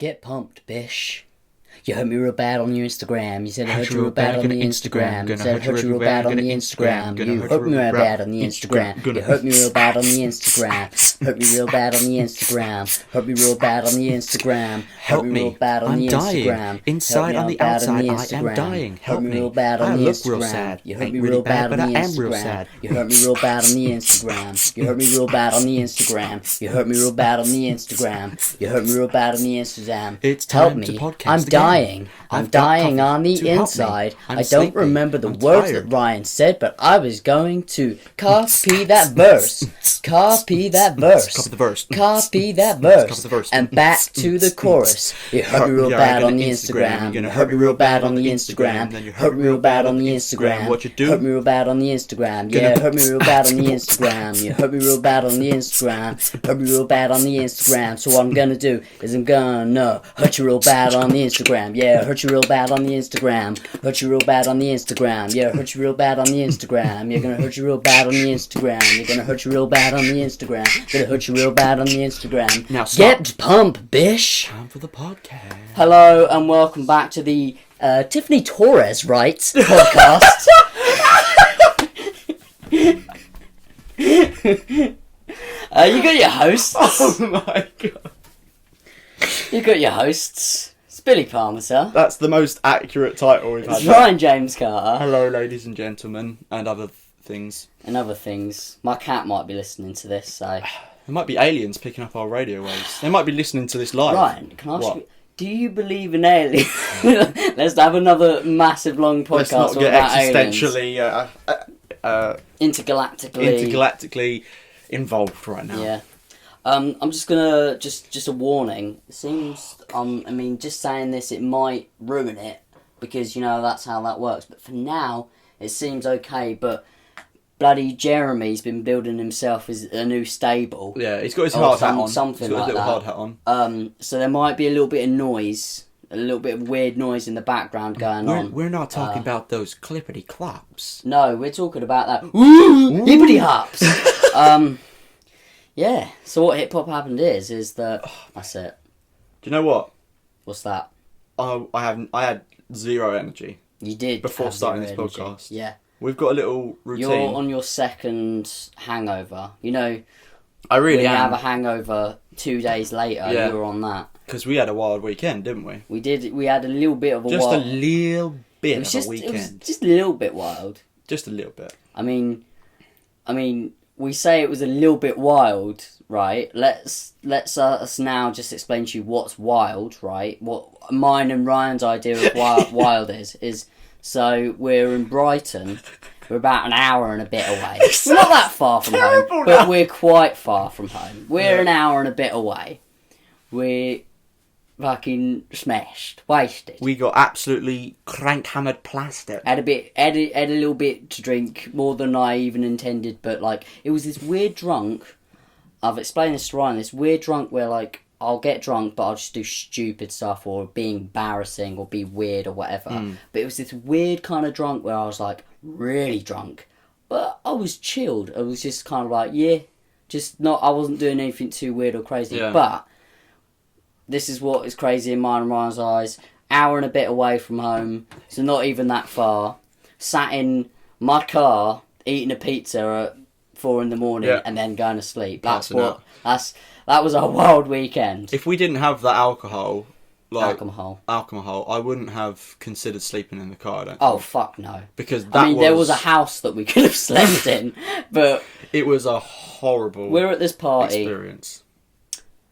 Get pumped, bish. You hurt me real bad on your Instagram. You said I hurt you real bad on the Instagram. You said I hurt you real bad on the Instagram. You hurt me real bad on the Instagram. You hurt me real bad on the Instagram. Hurt me real bad on the Instagram. Hurt me real bad on the Instagram. Help me. I'm dying. Inside on the outside, I am dying. Help me. I look real sad. You hurt me real bad on the Instagram. You hurt me real bad on the Instagram. You hurt me real bad on the Instagram. You hurt me real bad on the Instagram. You hurt me real bad on the Instagram. It's time to podcast I'm again. dying. I'm dying on the inside. I don't remember the words that Ryan said, but I was going to copy that verse. Copy that verse. Copy the verse. Copy that verse. Copy the verse. And back to the chorus. You hurt me real bad on the Instagram. You're gonna Hurt me real bad on the Instagram. Hurt me real bad on the Instagram. What you do? Hurt me real bad on the Instagram. Yeah, hurt me real bad on the Instagram. You hurt me real bad on the Instagram. Hurt me real bad on the Instagram. So what I'm gonna do is I'm gonna hurt you real bad on the Instagram. Yeah, hurt you real bad on the Instagram. Hurt you real bad on the Instagram. Yeah, hurt you real bad on the Instagram. You're gonna hurt you real bad on the Instagram. You're gonna hurt you real bad on the Instagram. Gonna hurt you real bad on the Instagram. Now stop. Get pumped, bish. Time for the podcast. Hello and welcome back to the Tiffany Torres Writes podcast. You got your hosts. Oh my god. You got your hosts. It's Billy Palmer, sir. That's the most accurate title we've had. It's Ryan James Carter. Hello, ladies and gentlemen, and other things. And other things. My cat might be listening to this, so... There might be aliens picking up our radio waves. They might be listening to this live. Ryan, can I ask you... Do you believe in aliens? Let's have another massive long podcast. Let's not get about existentially... Intergalactically involved right now. Yeah. I'm just gonna... Just a warning. It seems... just saying this, it might ruin it. Because, that's how that works. But for now, it seems okay. But... Bloody Jeremy's been building himself as a new stable. Yeah, he's got his hard hat on. Something he's got like his little that. hard hat on. So there might be a little bit of noise, a little bit of weird noise in the background going on. We're not talking about those clippity clops. No, we're talking about that. Ooh, hippity hops. Yeah. So what hip hop happened is that that's it. Do you know what? What's that? I had zero energy. You did before have starting this zero energy. podcast. Yeah. We've got a little routine. You're on your second hangover. I really when am. you have a hangover 2 days later, Yeah. you were on that. Because we had a wild weekend, didn't we? We did. We had a little bit of a Just wild... a little bit of a It was weekend. just a little bit wild. Just a little bit. I mean, we say it was a little bit wild, right? Let's us now just explain to you what's wild, right? What mine and Ryan's idea of wild is. So we're in Brighton. We're about an hour and a bit away. We're not that far from home, but we're quite far from home. We're an hour and a bit away. We're fucking smashed, wasted. We got absolutely crank-hammered plastic. Had a little bit to drink, more than I even intended, but it was this weird drunk. I've explained this to Ryan. This weird drunk where I'll get drunk, but I'll just do stupid stuff or be embarrassing or be weird or whatever. But it was this weird kind of drunk where I was really drunk, but I was chilled. I was just kind of I wasn't doing anything too weird or crazy. Yeah. But this is what is crazy in mine and Ryan's eyes. Hour and a bit away from home, so not even that far. Sat in my car eating a pizza at 4 a.m, and then going to sleep. That was a wild weekend. If we didn't have that alcohol, alcohol, I wouldn't have considered sleeping in the car. I don't Oh think. fuck no! Because there was a house that we could have slept in, but it was a horrible. We're at this party. Experience.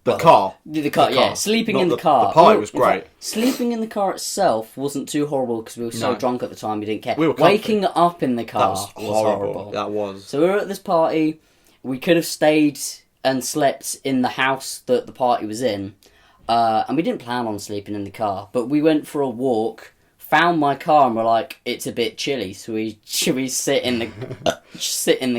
The car. Yeah. Sleeping in the car. The party was great. Sleeping in the car itself wasn't too horrible because we were so drunk at the time we didn't care. We were Waking up in the car was horrible. That was. So we were at this party. We could have stayed and slept in the house that the party was in. And we didn't plan on sleeping in the car. But we went for a walk, found my car, and we're it's a bit chilly. So should we sit in the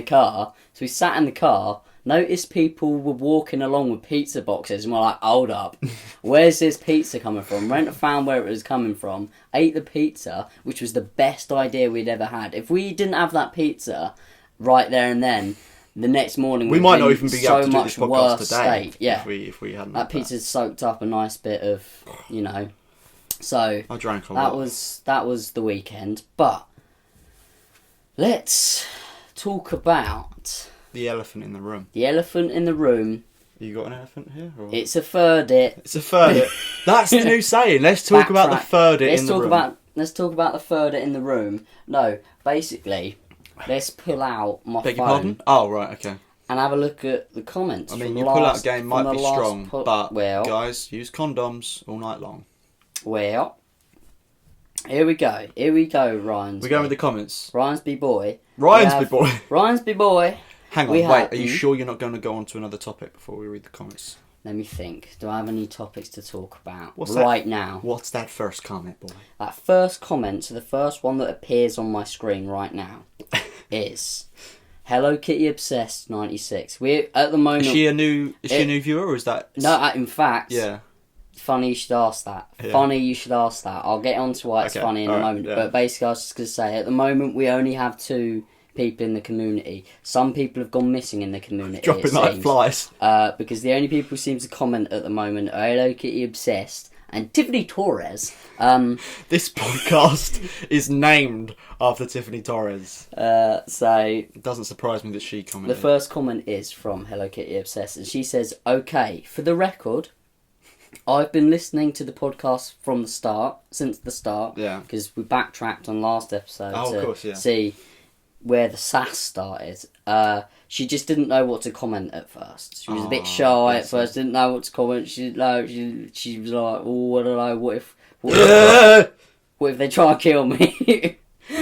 car? So we sat in the car. Noticed people were walking along with pizza boxes, and we're hold up, where's this pizza coming from? Went and found where it was coming from, ate the pizza, which was the best idea we'd ever had. If we didn't have that pizza right there and then, the next morning we might not even be able to do this podcast today. State. Yeah, if we hadn't. That pizza's soaked up a nice bit of, So I drank a lot. That was the weekend, but let's talk about the elephant in the room. The elephant in the room. You got an elephant here? Or? It's a furdit. It's a furdit. That's the new saying. Let's talk about the furdit in the room. Let's talk about the furdit in the room. No, basically, let's pull out my phone. Beg your pardon? Oh, right, okay. And have a look at the comments. I mean, your pull-out game might be strong, but guys, use condoms all night long. Well, here we go. Ryan's. We're going with the comments. Ryan's boy. Ryan's boy. Hang on, wait. Are you sure you're not going to go on to another topic before we read the comments? Let me think. Do I have any topics to talk about now? What's that first comment, boy? That first comment, so the first one that appears on my screen right now, is Hello Kitty Obsessed 96. We're at the moment. Is she a new viewer, or is that? No, in fact. Yeah. Funny you should ask that. Yeah. Funny you should ask that. I'll get on to why it's funny in a moment. Yeah. But basically, I was just going to say, at the moment, we only have 2 people in the community. Some people have gone missing in the community. Dropping like flies. Because the only people who seem to comment at the moment are Hello Kitty Obsessed and Tiffany Torres. This podcast is named after Tiffany Torres. So it doesn't surprise me that she commented. The first comment is from Hello Kitty Obsessed, and she says, "Okay, for the record, I've been listening to the podcast since the start. Yeah. Because we backtracked on last episode to see where the sass started. She just didn't know what to comment at first. She was a bit shy at first, didn't know what to comment. She was like, oh, I don't know, what if they try and kill me?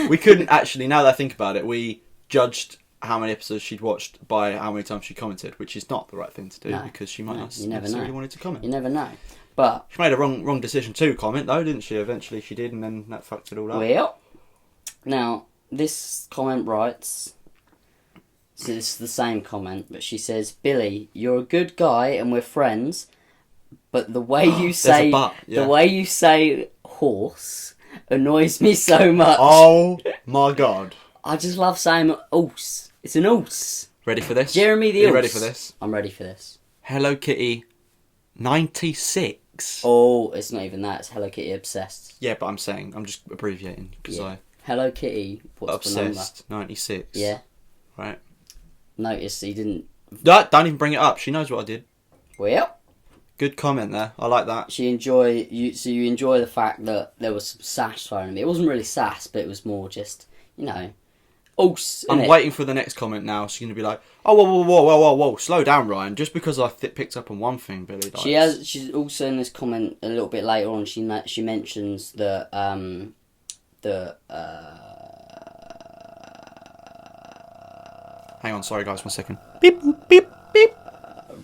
We couldn't actually, now that I think about it, we judged how many episodes she'd watched by how many times she commented, which is not the right thing to do, because she might not necessarily wanted to comment. You never know. But she made a wrong decision to comment, though, didn't she? Eventually she did, and then that fucked it all up. Well, now, this comment writes, so this is the same comment, but she says, "Billy, you're a good guy and we're friends, but the way you say the way you say horse annoys me so much." Oh my god. I just love saying oos. It's an oos. Ready for this? Jeremy the oos. Are you ready for this? I'm ready for this. Hello Kitty 96. Oh, it's not even that. It's Hello Kitty Obsessed. Yeah, but I'm just abbreviating because Hello Kitty. What's the number? Obsessed 96. Yeah. Right. Notice he didn't. Don't even bring it up. She knows what I did. Well. Good comment there. I like that. So you enjoy the fact that there was some sass thrown at me. It wasn't really sass, but it was more just, I'm waiting for the next comment now. She's going to be like, "Oh, whoa, slow down, Ryan. Just because I picked up on one thing, Billy." Like, she's also in this comment a little bit later on. She mentions that hang on, sorry guys, 1 second. Beep beep beep.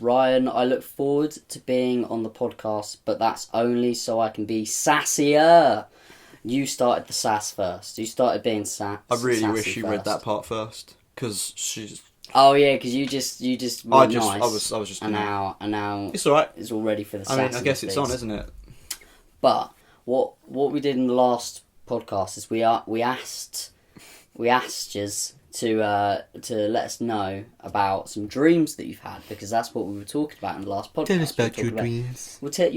Ryan, I look forward to being on the podcast, but that's only so I can be sassier. You started the sass first. You started being sassy. I really wish you read that part first, because she's. Oh yeah, because you just. I was just. And now. It's alright. It's all ready for the. I mean, I guess it's on, isn't it? But what we did in the last podcast is we asked you to let us know about some dreams that you've had, because that's what we were talking about in the last podcast. Tell us about your dreams. We're telling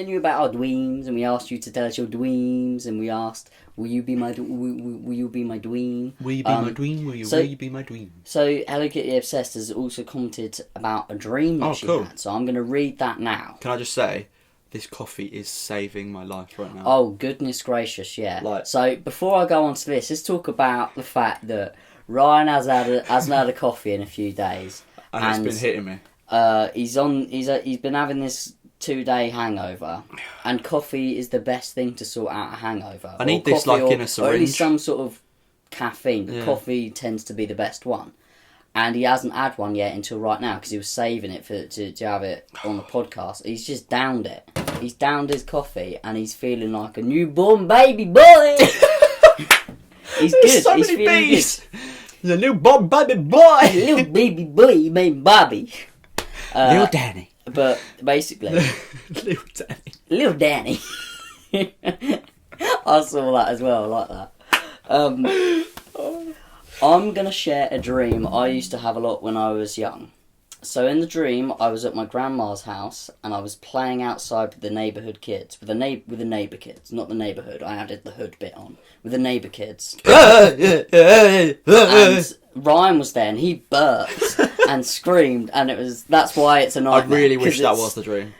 you about our dreams, and we asked you to tell us your dreams, and we asked, will you be my dream? Will you be my dream? Will you be my dream? Will you be my dream? So Hello Kitty Obsessed has also commented about a dream that she had. So I'm going to read that now. Can I just say, this coffee is saving my life right now. Oh goodness gracious, yeah. So before I go on to this, let's talk about the fact that Ryan hasn't had a coffee in a few days, and it's been hitting me. He's been having this 2-day hangover, and coffee is the best thing to sort out a hangover. I need this in a syringe, or at least some sort of caffeine. Yeah. Coffee tends to be the best one, and he hasn't had one yet until right now because he was saving it to have it on the podcast. He's just downed it. He's downed his coffee, and he's feeling like a newborn baby boy. He's good. So he's many feeling bees. good. The new baby boy. Little baby boy named Bobby. Little Danny. But basically... Little Danny. I saw that as well, I like that. I'm going to share a dream I used to have a lot when I was young. So in the dream, I was at my grandma's house and I was playing outside with the neighbourhood kids. With the neighbour kids, not the neighbourhood. I added the hood bit on. With the neighbour kids. And Ryan was there and he burped and screamed, and that's why it's a nightmare. I really wish that was the dream.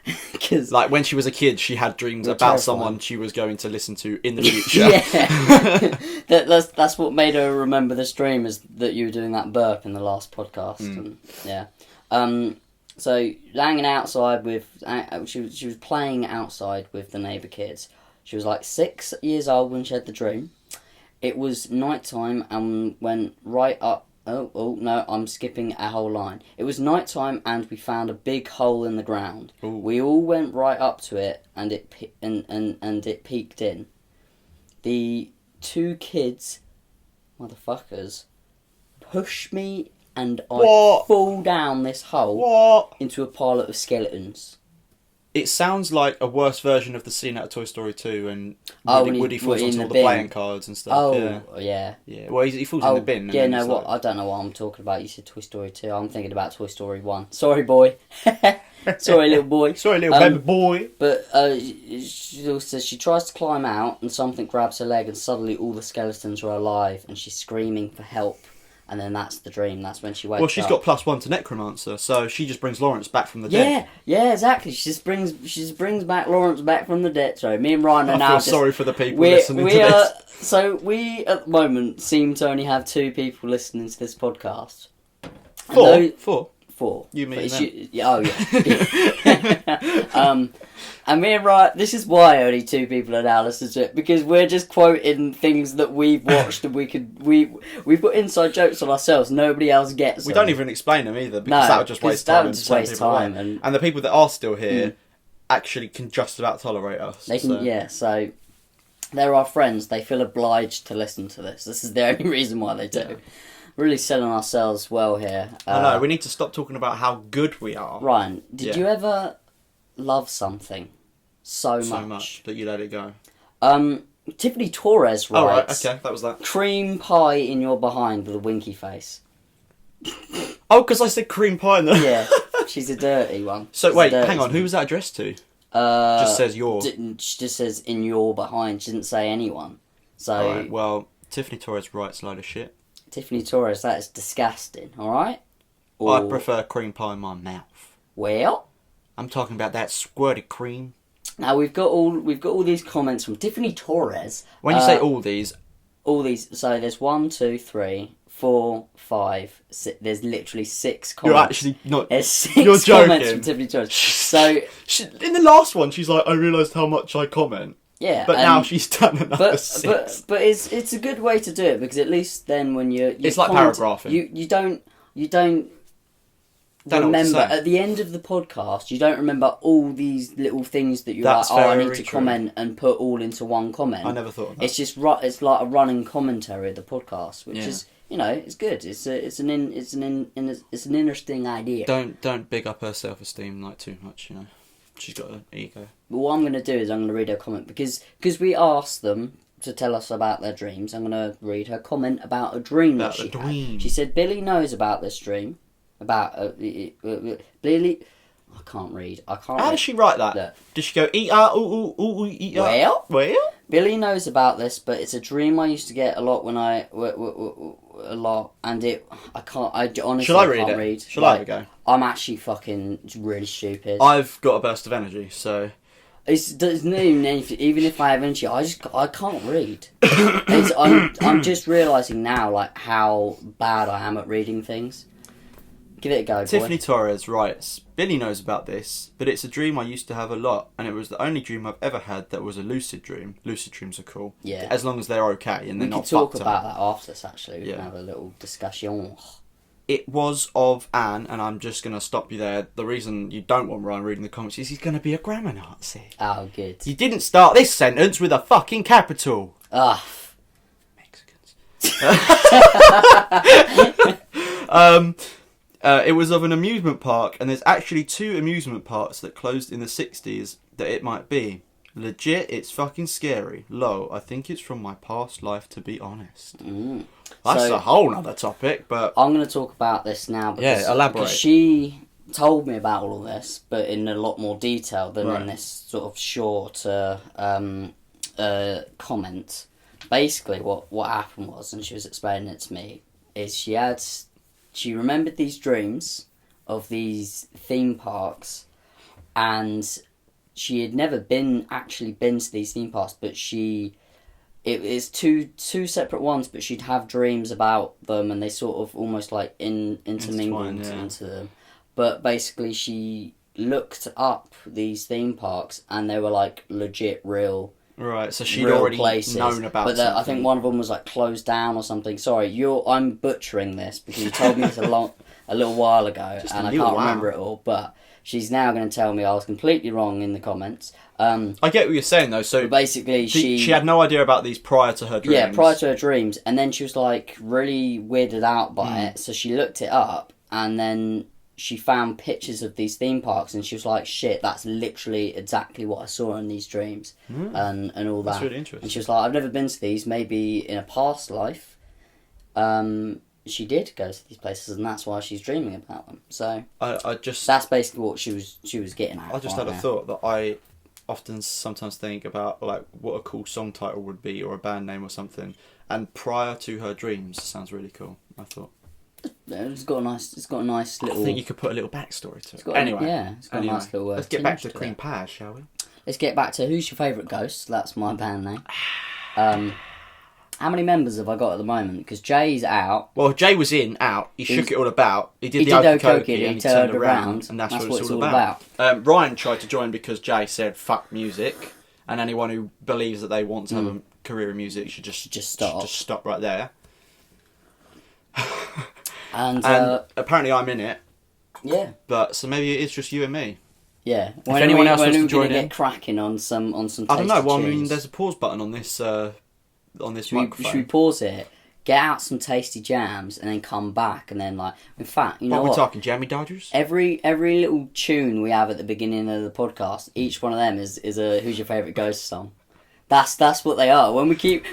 Cause like when she was a kid, she had dreams about someone she was going to listen to in the future. Yeah, that's what made her remember this dream, is that you were doing that burp in the last podcast. And, yeah. So hanging outside with she was playing outside with the neighbour kids. She was like 6 years old when she had the dream. It was night time and went right up. Oh no, I'm skipping a whole line. It was night time and we found a big hole in the ground. Ooh. We all went right up to it and it peeked in. The 2 kids, motherfuckers, pushed me and I fall down this hole into a pile of skeletons. It sounds like a worse version of the scene out of Toy Story 2 and Woody falls onto all the playing cards and stuff. Oh, yeah. Yeah, well, he falls in the bin. Yeah, no, what? I don't know what I'm talking about. You said Toy Story 2. I'm thinking about Toy Story 1. Sorry, boy. Sorry, little boy. Sorry, little baby boy. But she also says she tries to climb out and something grabs her leg and suddenly all the skeletons are alive and she's screaming for help. And then that's the dream. That's when she wakes up. Well, she's got +1 to necromancer, so she just brings Lawrence back from the dead. Yeah, exactly. She just brings back Lawrence back from the dead. Sorry, me and Ryan are now. I feel sorry for the people listening to this. So we at the moment seem to only have 2 people listening to this podcast. Four. You mean yeah. And me and Ryan, this is why only 2 people are now listening to it, because we're just quoting things that we've watched and we've got inside jokes on ourselves. Nobody else gets them. We don't even explain them either, because that would just waste time. And the people that are still here actually can just about tolerate us. They can, yeah. So they're our friends. They feel obliged to listen to this. This is the only reason why they do. Yeah. Really selling ourselves well here. I know, we need to stop talking about how good we are. Ryan, did you ever love something so much that you let it go? Tiffany Torres writes... Oh, right, okay, that was that. Cream pie in your behind with a winky face. Oh, because I said cream pie in there. Yeah, she's a dirty one. So, wait, hang on, who was that addressed to? Just says your... She just says in your behind, she didn't say anyone. So... Alright, well, Tiffany Torres writes a load of shit. Tiffany Torres, that is disgusting, alright? I prefer cream pie in my mouth. Well? I'm talking about that squirty cream. Now we've got all these comments from Tiffany Torres. When you say all these, so there's 1, 2, 3, 4, 5, 6, there's literally 6 comments. You're actually not. There's 6 you're joking. Comments from Tiffany Torres. So in the last one, she's like, I realised how much I comment. Yeah, but now she's done another 6. But it's a good way to do it, because at least then when you it's like paragraphing. You don't remember at the end of the podcast. You don't remember all these little things that you're I need to comment and put all into one comment. I never thought of that. It's just it's like a running commentary of the podcast, which is it's good. It's an interesting idea. Don't big up her self-esteem like too much. She's got an ego. But what I'm going to do is I'm going to read her comment, because we asked them to tell us about their dreams. I'm going to read her comment about a dream that she had. She said Billy knows about this dream. About Billy... I can't read. How does she write that? Look. Does she go Well? Billy knows about this, but it's a dream I used to get a lot when I and I honestly can't read. Shall I have a go? I'm actually fucking really stupid. I've got a burst of energy, so it's not even anything. Even if I have energy, I can't read. I'm just realising now like how bad I am at reading things. Give it a go, Tiffany boy. Torres writes, Billy knows about this, but it's a dream I used to have a lot, and it was the only dream I've ever had that was a lucid dream. Lucid dreams are cool. Yeah. As long as they're okay and they're not fucked up. We can talk about that after this, actually. We can have a little discussion. It was of Anne, and I'm just going to stop you there. The reason you don't want Ryan reading the comments is he's going to be a grammar Nazi. Oh, good. You didn't start this sentence with a fucking capital. Ah. Mexicans. It was of an amusement park, and there's actually 2 amusement parks that closed in the 60s that it might be. Legit, it's fucking scary. Low, I think it's from my past life, to be honest. That's a whole other topic, but... I'm going to talk about this now elaborate. Because she told me about all of this, but in a lot more detail than in this sort of short comment. Basically, what happened was, and she was explaining it to me, is she remembered these dreams of these theme parks, and she had never actually been to these theme parks, but it is two separate ones, but she'd have dreams about them, and they sort of almost like intermingled into them. But basically, she looked up these theme parks, and they were like legit real. Right, so she'd already known about. But I think one of them was like closed down or something. Sorry, I'm butchering this because you told me this a little while ago, and I can't remember it all. But she's now going to tell me I was completely wrong in the comments. I get what you're saying though. So basically, she had no idea about these prior to her dreams. Yeah, prior to her dreams, and then she was like really weirded out by it. So she looked it up, and then she found pictures of these theme parks, and she was like, "Shit, that's literally exactly what I saw in these dreams," and all that. That's really interesting. And she was like, "I've never been to these. Maybe in a past life, she did go to these places, and that's why she's dreaming about them." So that's basically what she was getting at. I just had a thought that I sometimes think about, like, what a cool song title would be, or a band name or something. And prior to her dreams sounds really cool. I thought. It's got a nice little... I think you could put a little backstory to it. It's got a nice little... let's get back to Cream Pie, shall we? Let's get back to who's your favourite ghost. That's my band name. How many members have I got at the moment? Because Jay's out. Well, Jay was out. He shook it all about. He did the okey-dokey and he turned around. And that's what it's all about. Ryan tried to join because Jay said, fuck music. And anyone who believes that they want to have a career in music should just stop right there. And apparently I'm in it. Yeah. But so maybe it's just you and me. Yeah. If anyone else wants to join in, get cracking on some. I don't know. Well, I mean, there's a pause button on this microphone. Should we pause it? Get out some tasty jams and then come back and then in fact, you know what? We're talking Jammy Dodgers? Every little tune we have at the beginning of the podcast, each one of them is a Who's Your Favourite Ghost song. That's what they are. When we keep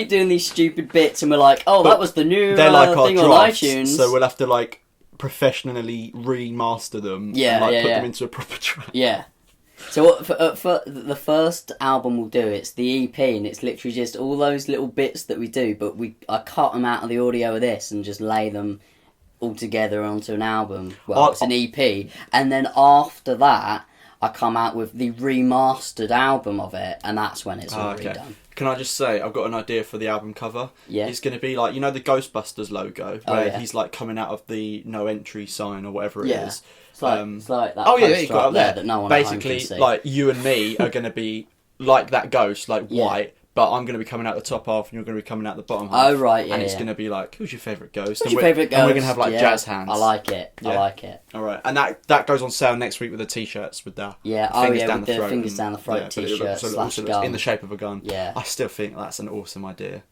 doing these stupid bits and we're like, oh, that was the new thing on iTunes. So we'll have to professionally remaster them and put them into a proper track. Yeah. So for the first album we'll do, it's the EP, and it's literally just all those little bits that we do, but I cut them out of the audio of this and just lay them all together onto an album. Well, it's an EP, and then after that, I come out with the remastered album of it, and that's when it's all redone. Can I just say, I've got an idea for the album cover. Yeah. It's going to be like, you know, the Ghostbusters logo, where he's coming out of the no entry sign or whatever it is. It's like that poster you got up there that no one basically, can see. like, you and me are going to be like that ghost, white, but I'm going to be coming out the top half and you're going to be coming out the bottom half. Oh, right, yeah. And it's going to be like, who's your favourite ghost? Who's your favourite ghost? And we're going to have jazz hands. I like it. Yeah. I like it. All right. And that goes on sale next week with the t-shirts with the fingers down the throat. Fingers down the throat t-shirt / gun. In the shape of a gun. Yeah. I still think that's an awesome idea.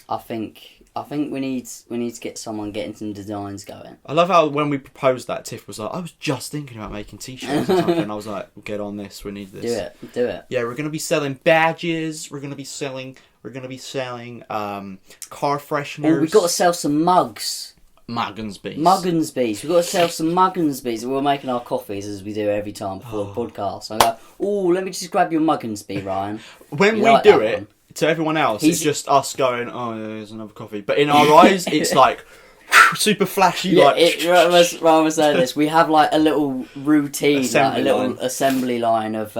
I think we need to get someone getting some designs going. I love how when we proposed that, Tiff was like, I was just thinking about making t-shirts or something. And I was like, we'll get on this. We need this. Do it. Yeah, we're going to be selling badges. We're going to be selling car fresheners. Oh, we've got to sell some mugs. Mugginsbees. We've got to sell some Mugginsbees. We're making our coffees as we do every time before the podcast. So I go, oh, let me just grab your Mugginsbee, Ryan. When we do it, to everyone else, it's just us going, oh, there's another coffee. But in our eyes, it's like super flashy. Ryan was saying this. We have a little routine, assembly line of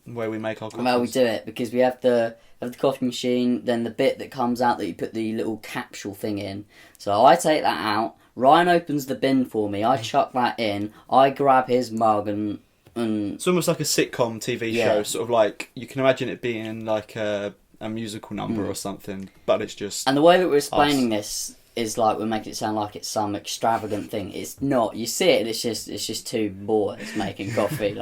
where we make our coffees. Well, we do it because we have the coffee machine, then the bit that comes out that you put the little capsule thing in. So I take that out. Ryan opens the bin for me. I chuck that in. I grab his mug and it's almost like a sitcom TV show. Sort of like you can imagine it being like a musical number or something, but it's just. And the way that we're explaining this is we're making it sound like it's some extravagant thing. It's not. You see it, and it's just two boys making coffee,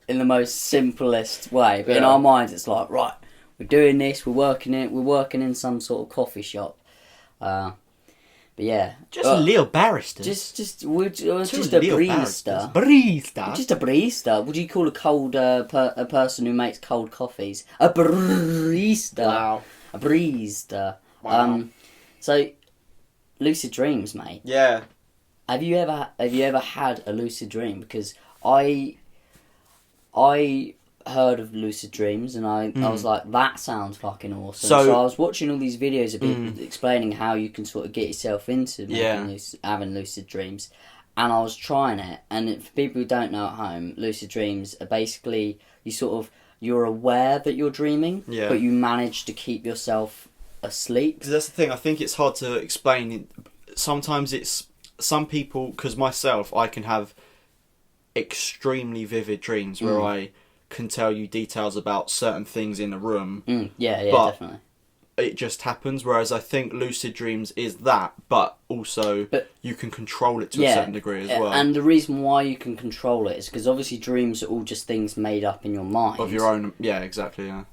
in the most simplest way. But in our minds, it's like, right, we're doing this. We're working in some sort of coffee shop. But yeah, just a little barrister. Just a barista. Barista. Just a barista. What do you call a cold a person who makes cold coffees? A barista. Wow. A barista. Wow. So lucid dreams, mate. Yeah. Have you ever had a lucid dream? Because I heard of lucid dreams and I was like, that sounds fucking awesome. So I was watching all these videos of people explaining how you can sort of get yourself into having lucid dreams, and I was trying it. And for people who don't know at home, lucid dreams are basically you're aware that you're dreaming, but you manage to keep yourself asleep. Because that's the thing. I think it's hard to explain. Sometimes it's some people, because myself, I can have extremely vivid dreams where I can tell you details about certain things in a room. Definitely. It just happens. Whereas I think lucid dreams is that, but also you can control it to a certain degree as well. And the reason why you can control it is because obviously dreams are all just things made up in your mind. Of your own, exactly, yeah.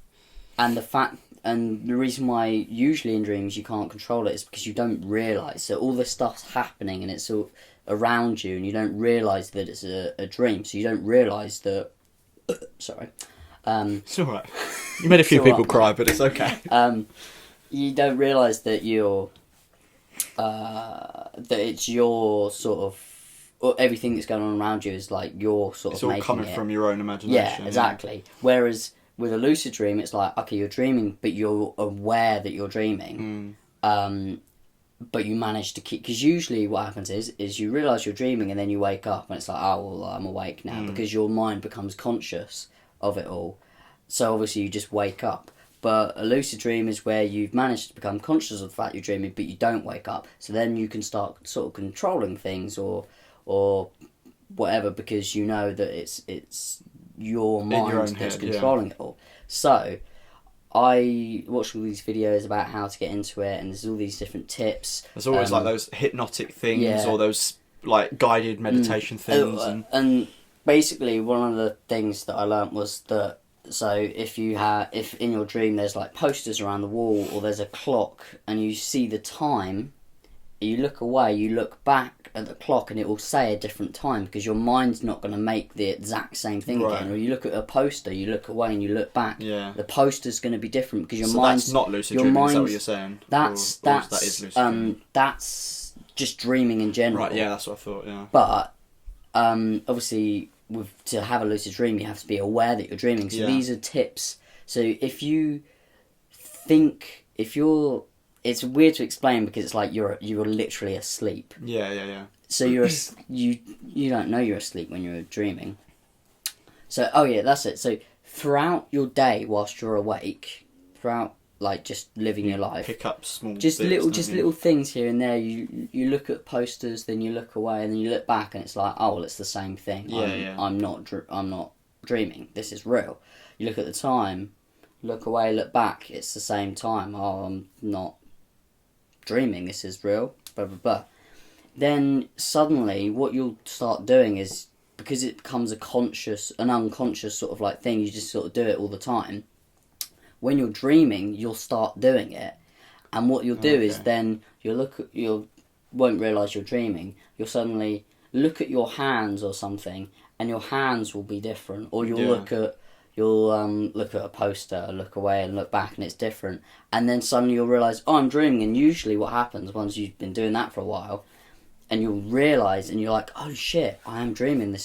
And the reason why usually in dreams you can't control it is because you don't realise. So all this stuff's happening and it's all around you and you don't realise that it's a dream. So you don't realise that... Sorry. It's alright. You made a few people cry, but it's okay. You don't realise that you're... that it's your sort of... everything that's going on around you is like your sort of making it. It's all coming from your own imagination. Yeah, exactly. Yeah. Whereas with a lucid dream, it's like, okay, you're dreaming, but you're aware that you're dreaming. But you manage to keep... Because usually what happens is you realise you're dreaming and then you wake up and it's like, oh, well, I'm awake now. Because your mind becomes conscious of it all. So obviously you just wake up. But a lucid dream is where you've managed to become conscious of the fact you're dreaming, but you don't wake up. So then you can start sort of controlling things or whatever, because you know that it's your mind that's controlling it all. So I watched all these videos about how to get into it, and there's all these different tips. There's always like those hypnotic things or those like guided meditation things. And basically one of the things that I learnt was that, so if in your dream there's like posters around the wall or there's a clock and you see the time, you look away, you look back at the clock and it will say a different time because your mind's not going to make the exact same thing again. Or you look at a poster, you look away and you look back, the poster's going to be different because your mind's... that's not lucid dreaming, is that what you're saying? That is lucid dreaming? That's just dreaming in general. Right, yeah, that's what I thought, yeah. But obviously... to have a lucid dream, you have to be aware that you're dreaming. So these are tips. So if you think, it's weird to explain because it's like you're literally asleep. Yeah. So you don't know you're asleep when you're dreaming. So that's it. So throughout your day, whilst you're awake, throughout like just living your life, pick up small little things here and there. You look at posters, then you look away, and then you look back, and it's like, oh well, it's the same thing. I'm not dreaming. This is real. You look at the time, look away, look back. It's the same time. Oh, I'm not dreaming. This is real. Blah blah blah. Then suddenly, what you'll start doing is, because it becomes an unconscious sort of like thing. You just sort of do it all the time. When you're dreaming, you'll start doing it, and what you'll do is then you won't realise you're dreaming. You'll suddenly look at your hands or something, and your hands will be different. Or you'll look at a poster, look away, and look back, and it's different. And then suddenly you'll realise, oh, I'm dreaming. And usually, what happens once you've been doing that for a while, and you'll realise, and you're like, oh shit, I am dreaming.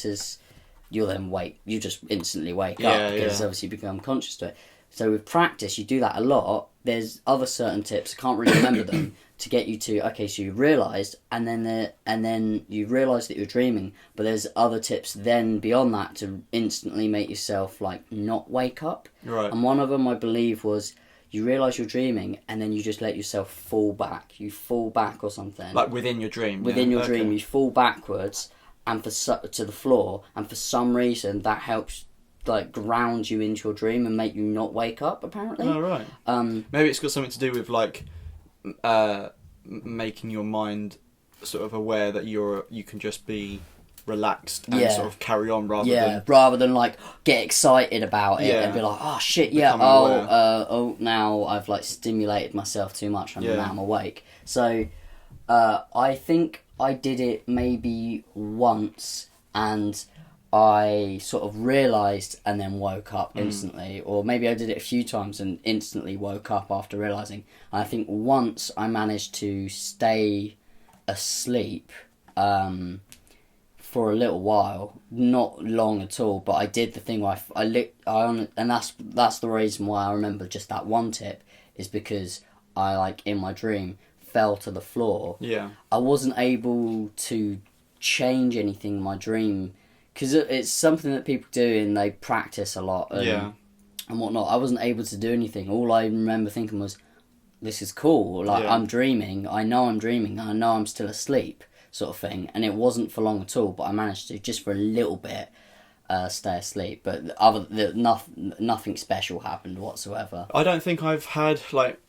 You'll then wake. You just instantly wake up because obviously you become conscious to it. So with practice, you do that a lot. There's other certain tips, I can't really remember them, to get you to, okay, so you've realised, and then you realise that you're dreaming, but there's other tips then beyond that to instantly make yourself, like, not wake up. Right. And one of them, I believe, was you realise you're dreaming, and then you just let yourself fall back. You fall back or something. Like within your dream? Within your dream, you fall backwards and to the floor, and for some reason that helps... like ground you into your dream and make you not wake up, apparently. Oh, right. Maybe it's got something to do with like making your mind sort of aware that you can just be relaxed and sort of carry on rather than like get excited about it and be like, oh shit, now I've like stimulated myself too much and now I'm awake. So I think I did it maybe once and I sort of realised and then woke up instantly. Or maybe I did it a few times and instantly woke up after realising. And I think once I managed to stay asleep for a little while, not long at all, but I did the thing where and that's the reason why I remember just that one tip, is because I, like, in my dream, fell to the floor. Yeah. I wasn't able to change anything in my dream, because it's something that people do and they practice a lot and whatnot. I wasn't able to do anything. All I remember thinking was, this is cool, like, I'm dreaming, I know I'm still asleep, sort of thing. And it wasn't for long at all, but I managed to, just for a little bit, stay asleep. But nothing special happened whatsoever. I don't think I've had, like,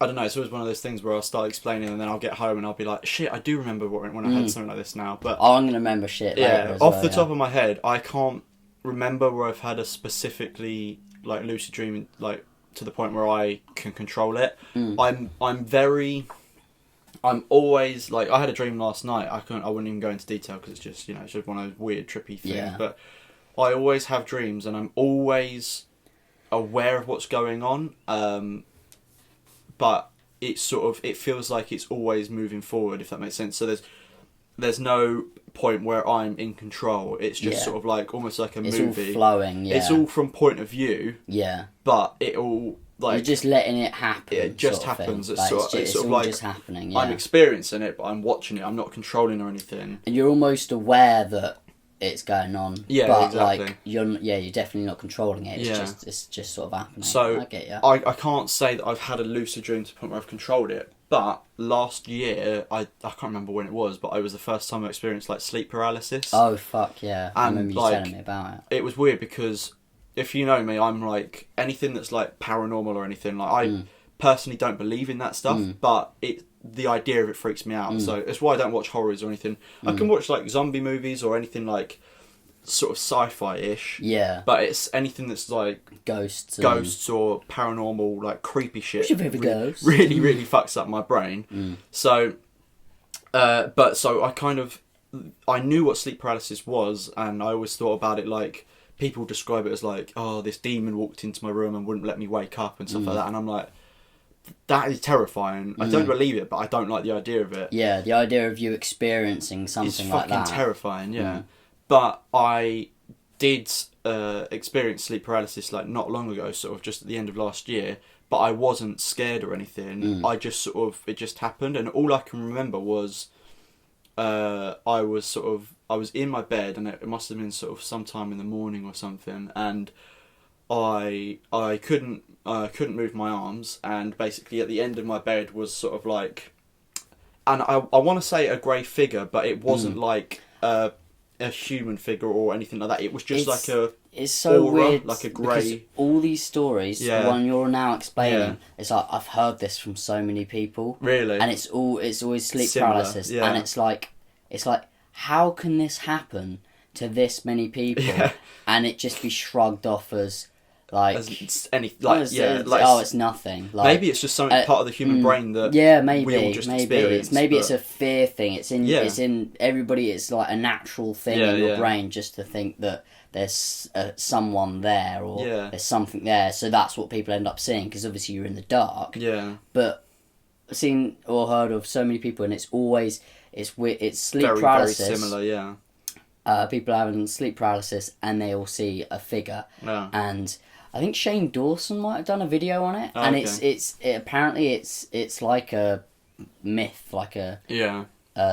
I don't know, it's always one of those things where I'll start explaining and then I'll get home and I'll be like, shit, I do remember when I had something like this now. But I'm going to remember shit later as off the top of my head, I can't remember where I've had a specifically, like, lucid dream, like, to the point where I can control it. I'm always, like, I had a dream last night. I wouldn't even go into detail because it's just, it's just one of those weird, trippy things. Yeah. But I always have dreams and I'm always aware of what's going on. But it feels like it's always moving forward, if that makes sense. So there's no point where I'm in control. It's just sort of like, almost like a movie. It's all flowing, yeah. It's all from point of view. Yeah. But it all, like... You're just letting it happen. It just happens. It's sort of all like, just happening, yeah. I'm experiencing it, but I'm watching it. I'm not controlling or anything. And you're almost aware that it's going on. Yeah, but exactly. Like, you're definitely not controlling it. It's just sort of happening. So I get you. I can't say that I've had a lucid dream to the point where I've controlled it. But last year, I can't remember when it was, but it was the first time I experienced, like, sleep paralysis. Oh, fuck, yeah. I And, remember you like, telling me about it. It was weird because, if you know me, I'm like, anything that's, like, paranormal or anything, like, I personally don't believe in that stuff, but the idea of it freaks me out. So it's why I don't watch horrors or anything. I can watch, like, zombie movies or anything, like, sort of sci-fi-ish. Yeah. But it's anything that's, like, Ghosts or paranormal, like, creepy shit. What's your favourite ghost? Really, really fucks up my brain. So, so I knew what sleep paralysis was, and I always thought about it like, people describe it as like, oh, this demon walked into my room and wouldn't let me wake up and stuff like that, and I'm like, that is terrifying. I don't believe it, but I don't like the idea of it. Yeah, the idea of you experiencing something like that. It's fucking terrifying, yeah. But I did experience sleep paralysis, like, not long ago, sort of just at the end of last year, but I wasn't scared or anything. I just it just happened, and all I can remember was I was in my bed, and it must have been sort of sometime in the morning or something, and I couldn't move my arms, and basically at the end of my bed was sort of like, and I want to say a grey figure, but it wasn't like a human figure or anything like that. It was just it's so aura, weird, like a grey. All these stories, the one you're now explaining, it's like, I've heard this from so many people. Really? And it's always sleep Similar, paralysis, yeah. and it's like, how can this happen to this many people? Yeah. And it just be shrugged off as like, it's nothing. Like, maybe it's just something part of the human brain that maybe we all just experience. It's a fear thing. It's in everybody. It's like a natural thing in your brain just to think that there's someone there or there's something there. So that's what people end up seeing, because obviously you're in the dark. Yeah. But I've seen or heard of so many people, and it's sleep very, paralysis. Very similar, yeah. People having sleep paralysis, and they all see a figure. Yeah. And I think Shane Dawson might have done a video on it, and apparently it's like a myth, like a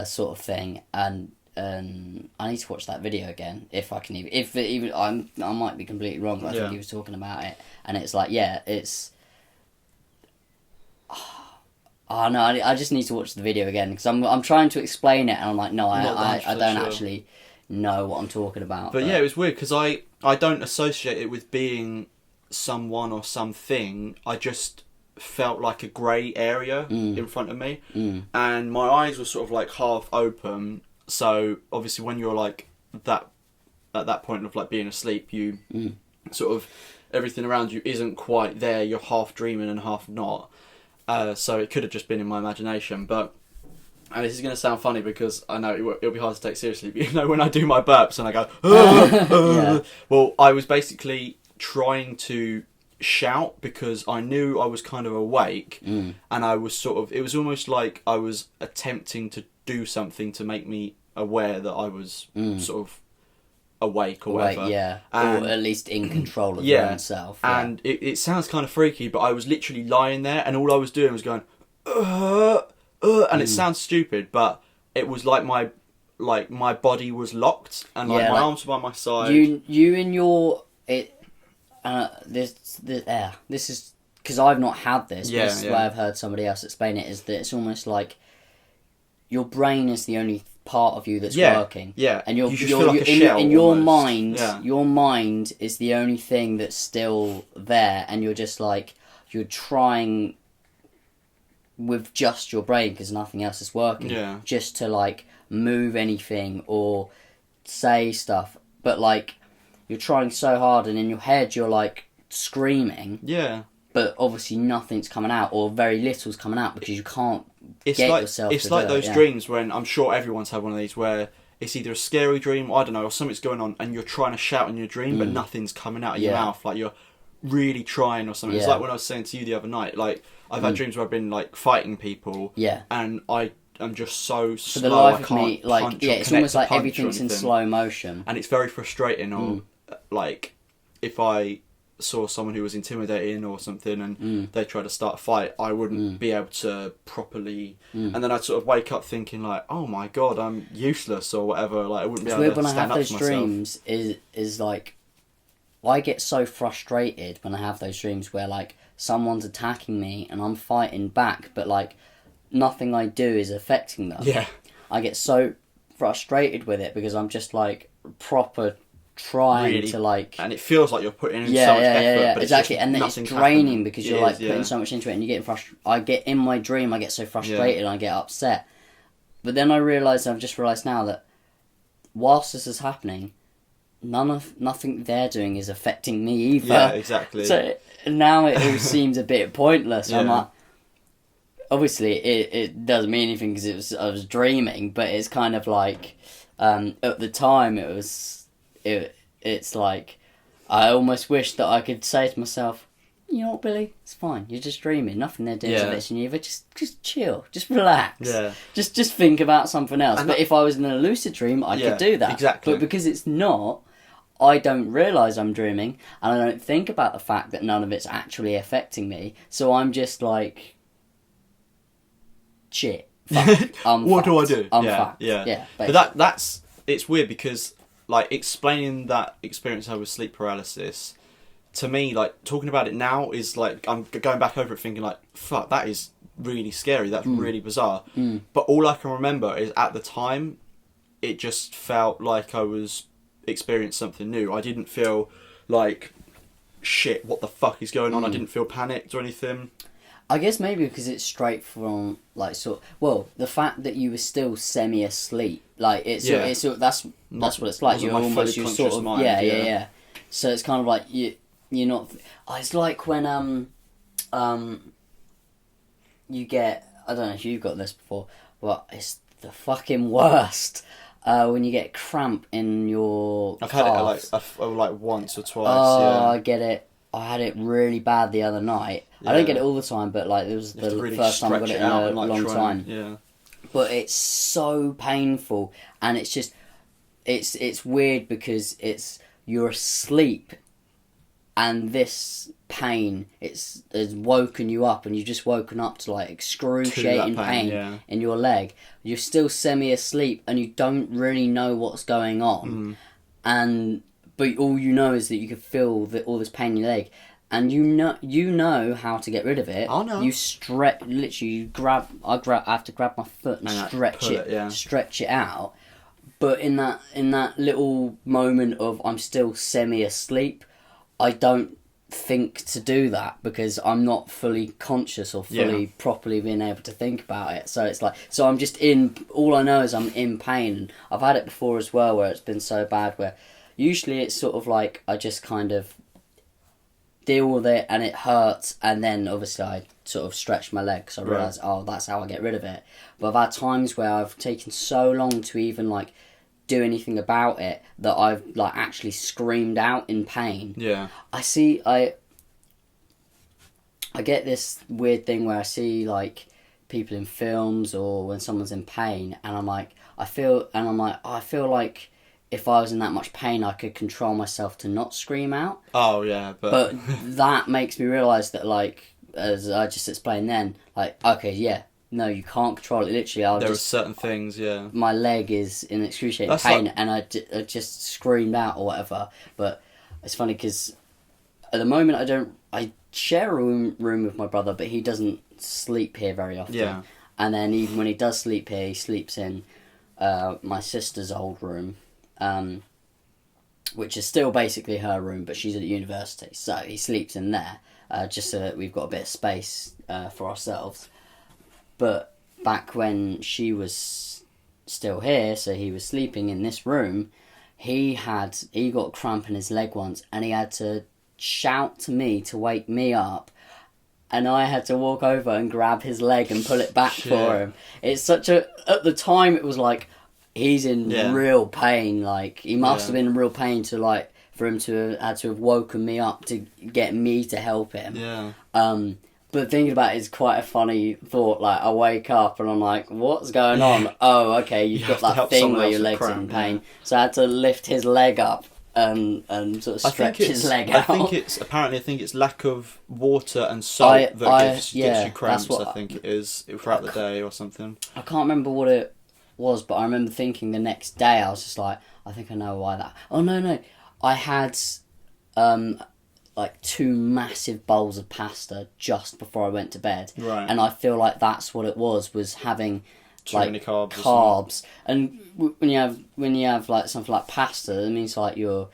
sort of thing, and I need to watch that video again if I can even I might be completely wrong, but I think he was talking about it, and it's like it's. Oh no! I just need to watch the video again, because I'm trying to explain it, and I'm like, no, I don't actually know what I'm talking about. But yeah, it was weird because I don't associate it with being someone or something. I just felt like a grey area in front of me, and my eyes were sort of like half open. So obviously, when you're like that at that point of like being asleep, you sort of everything around you isn't quite there. You're half dreaming and half not. So it could have just been in my imagination, but and this is going to sound funny because I know it'll be hard to take seriously, but you know when I do my burps and I go, well, I was basically trying to shout because I knew I was kind of awake, and I was sort of. It was almost like I was attempting to do something to make me aware that I was sort of awake or whatever. Yeah, or at least in control of your own self. Yeah. And it sounds kind of freaky, but I was literally lying there, and all I was doing was going, and it sounds stupid, but it was like my body was locked, and my arms were by my side. You in your this is because I've not had this. But this is why I've heard somebody else explain it. Is that it's almost like your brain is the only part of you that's working. Yeah, and you just feel like a shell in your almost. mind. Yeah. Your mind is the only thing that's still there, and you're just like you're trying with just your brain because nothing else is working. Yeah. Just to like move anything or say stuff, but like you're trying so hard, and in your head you're like screaming. Yeah. But obviously nothing's coming out, or very little's coming out because you can't It's like those dreams when I'm sure everyone's had one of these where it's either a scary dream, or I don't know, or something's going on, and you're trying to shout in your dream, but nothing's coming out of your mouth. Like you're really trying or something. It's like when I was saying to you the other night. Like I've had dreams where I've been like fighting people. Yeah. And I'm just so slow. For the life of me, like it's almost like everything's in slow motion, and it's very frustrating. Or like if I saw someone who was intimidating or something and they tried to start a fight, I wouldn't be able to properly and then I'd sort of wake up thinking like, oh my god, I'm useless or whatever. Like I wouldn't be able to stand up for myself. When I have those dreams is like I get so frustrated when I have those dreams where like someone's attacking me and I'm fighting back, but like nothing I do is affecting them. Yeah. I get so frustrated with it because I'm just like proper trying to like, and it feels like you're putting in so much effort, but exactly, and then it's draining because you're like putting so much into it, and you get frustrated. I get in my dream, I get so frustrated, and I get upset. But then I've just realised now that whilst this is happening, nothing they're doing is affecting me either. Yeah, exactly. So now it all seems a bit pointless. I'm like, obviously it doesn't mean anything because I was dreaming, but it's kind of like at the time it's like I almost wish that I could say to myself, you know what, Billy, it's fine, you're just dreaming, nothing they're doing is affecting you, but just chill, just relax, just think about something else. But if I was in a lucid dream, I could do that. Exactly. But because it's not, I don't realise I'm dreaming, and I don't think about the fact that none of it's actually affecting me, so I'm just like, shit, what do I do? I'm fucked. Yeah. But that's it's weird because like explaining that experience I had with sleep paralysis, to me, like talking about it now is like I'm going back over it thinking like, fuck, that is really scary. That's really bizarre. But all I can remember is at the time, it just felt like I was experiencing something new. I didn't feel like, shit, what the fuck is going on? I didn't feel panicked or anything. I guess maybe because it's straight from like the fact that you were still semi asleep, like it's that's what it's like. You're almost you sort of mind, So it's kind of like you're not. It's like when you get, I don't know if you've got this before, but it's the fucking worst. When you get cramp in your I've had it like once or twice. Oh, I get it. I had it really bad the other night. I don't get it all the time, but like it was the really first time I got it in a long time. Yeah. But it's so painful, and it's just it's weird because you're asleep, and this pain has woken you up, and you've just woken up to like excruciating pain in your leg. You're still semi asleep, and you don't really know what's going on, but all you know is that you can feel all this pain in your leg, and you know how to get rid of it. Oh no! You stretch, literally. I have to grab my foot and stretch it out. But in that little moment of I'm still semi asleep, I don't think to do that because I'm not fully conscious or fully properly being able to think about it. So it's like, I'm just all I know is I'm in pain. And I've had it before as well where it's been so bad where usually it's sort of like I just kind of deal with it and it hurts, and then obviously I sort of stretch my leg because I realise, that's how I get rid of it. But I've had times where I've taken so long to even like do anything about it that I've like actually screamed out in pain. Yeah. I get this weird thing where I see like people in films or when someone's in pain, and I feel like if I was in that much pain, I could control myself to not scream out. Oh yeah, but that makes me realise that, like, as I just explained then, like, okay, yeah, no, you can't control it. Literally, there are certain things, yeah. My leg is in excruciating pain, and I just screamed out or whatever. But it's funny because at the moment I share a room with my brother, but he doesn't sleep here very often. Yeah. And then even when he does sleep here, he sleeps in my sister's old room, which is still basically her room, but she's at university, so he sleeps in there, just so that we've got a bit of space for ourselves. But back when she was still here, so he was sleeping in this room, he got cramp in his leg once, and he had to shout to me to wake me up, and I had to walk over and grab his leg and pull it back for him. It's at the time it was like, he's in real pain, like he must have been in real pain for him to have woken me up to get me to help him. Yeah. But thinking about it is quite a funny thought. Like, I wake up and I'm like, what's going on? Oh, okay, you've got that thing where your leg's in pain. Yeah. So I had to lift his leg up and sort of stretch his leg out. I think it's lack of water and salt that gives you cramps. I think it is throughout the day or something. I can't remember what it was, but I remember thinking the next day, I was just like, I think I know why that. Oh, no. I had like 2 massive bowls of pasta just before I went to bed. Right. And I feel like that's what it was having too many carbs. And when you have like something like pasta, it means like you're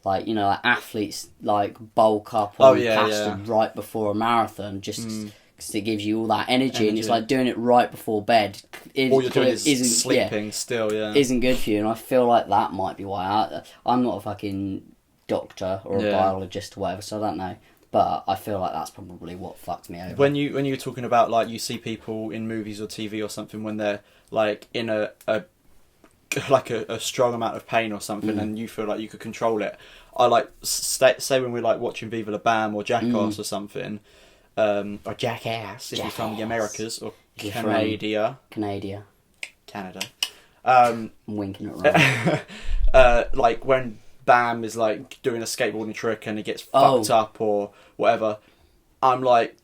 like, you know, like athletes like bulk up on pasta right before a marathon just because it gives you all that energy, and it's like doing it right before bed. All you're doing is sleeping still, isn't good for you, and I feel like that might be why. I'm not a fucking doctor or a biologist or whatever, so I don't know. But I feel like that's probably what fucked me over. When you're talking about, like, you see people in movies or TV or something when they're like in a strong amount of pain or something, and you feel like you could control it. I like say when we're like watching Viva La Bam or Jackass or something, or Jackass if you're from the Americas, or Canada. I'm winking at Ryan. Like when Bam is like doing a skateboarding trick and he gets fucked up or whatever, I'm like,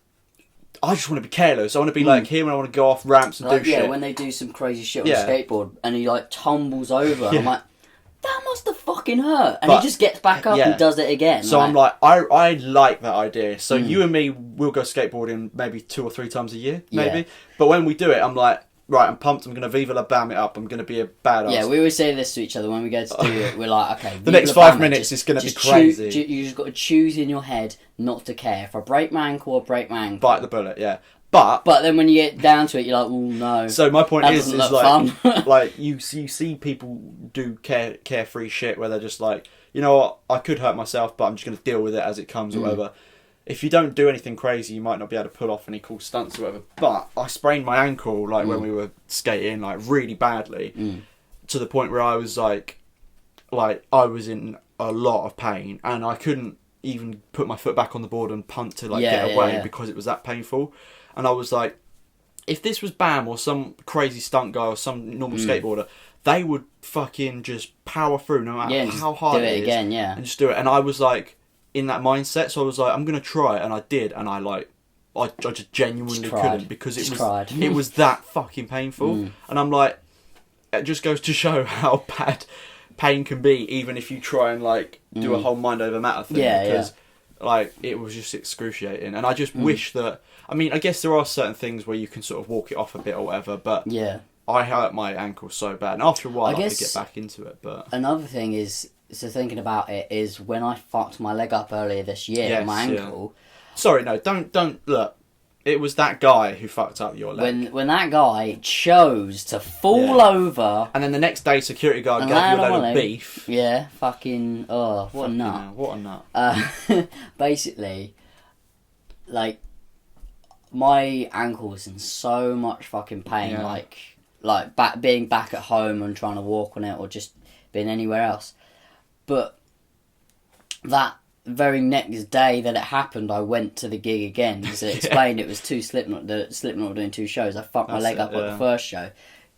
I just want to be careless. I want to be like him, and I want to go off ramps and do shit. Yeah, when they do some crazy shit on a skateboard and he like tumbles over, I'm like, that must have fucking hurt. And he just gets back up and does it again. So I'm like, I like that idea. So you and me will go skateboarding maybe 2 or 3 times a year, maybe. Yeah. But when we do it, I'm like, right, I'm pumped. I'm going to Viva La Bam it up. I'm going to be a badass. Yeah, we always say this to each other when we go to do it. We're like, okay, the next 5 minutes is going to be crazy. You just got to choose in your head not to care. If I break my ankle, I break my ankle. Bite the bullet, yeah. But then when you get down to it, you're like, oh no. So my point is like, fun. like you see people do carefree shit where they're just like, you know what, I could hurt myself, but I'm just going to deal with it as it comes or whatever. If you don't do anything crazy, you might not be able to pull off any cool stunts or whatever. But I sprained my ankle like when we were skating, like really badly, to the point where I was like I was in a lot of pain, and I couldn't even put my foot back on the board and punt to get away because it was that painful. And I was like, if this was Bam or some crazy stunt guy or some normal skateboarder, they would fucking just power through no matter how hard it is. Again, and just do it. And I was like in that mindset, so I was like, I'm gonna try it, and I did, and I just genuinely couldn't because it was that fucking painful. And I'm like, it just goes to show how bad pain can be, even if you try and like do a whole mind over matter thing. Because like it was just excruciating, and I just wish that. I mean, I guess there are certain things where you can sort of walk it off a bit or whatever, but I hurt my ankle so bad, and after a while I could get back into it. But another thing is, so thinking about it, is when I fucked my leg up earlier this year, my ankle. Sorry, no, don't look. It was that guy who fucked up your leg. When that guy chose to fall over, and then the next day, security guard gave you a load of beef. Yeah, fucking what a nut! What a nut! Basically, like, my ankle was in so much fucking pain, like being back at home and trying to walk on it, or just being anywhere else. But that very next day that it happened, I went to the gig again because it explained it was two Slipknot were doing 2 shows. I fucked my leg up at the first show.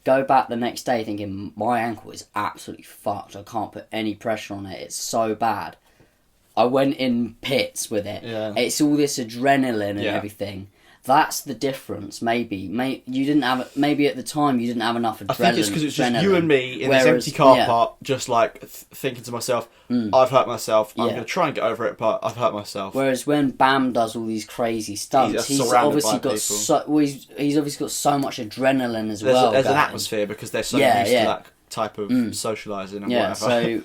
Go back the next day thinking my ankle is absolutely fucked. I can't put any pressure on it. It's so bad. I went in pits with it. Yeah. It's all this adrenaline and everything. That's the difference. Maybe you didn't have. Maybe at the time you didn't have enough adrenaline. I think it's because it's just you and me in this empty car park, just like thinking to myself, "I've hurt myself. I'm going to try and get over it, but I've hurt myself." Whereas when Bam does all these crazy stunts, he's obviously got he's obviously got so much adrenaline as well. There's an atmosphere because they're so used to that type of socialising and whatever. So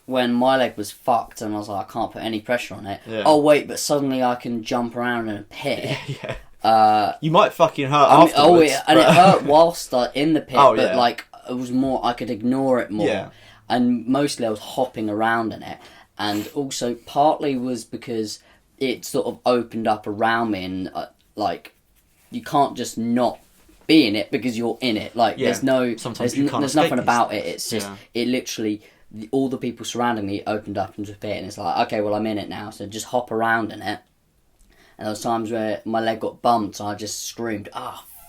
when my leg was fucked and I was like, I can't put any pressure on it. Yeah. Oh wait, but suddenly I can jump around in a pit. You might fucking hurt afterwards. And it hurt whilst in the pit, but like it was more, I could ignore it more. Yeah. And mostly I was hopping around in it. And also partly was because it sort of opened up around me and like you can't just not be in it because you're in it. Like there's nothing about it. It's just, it literally, all the people surrounding me opened up into a pit and it's like, okay, well I'm in it now, so just hop around in it. And there was times where my leg got bumped and I just screamed,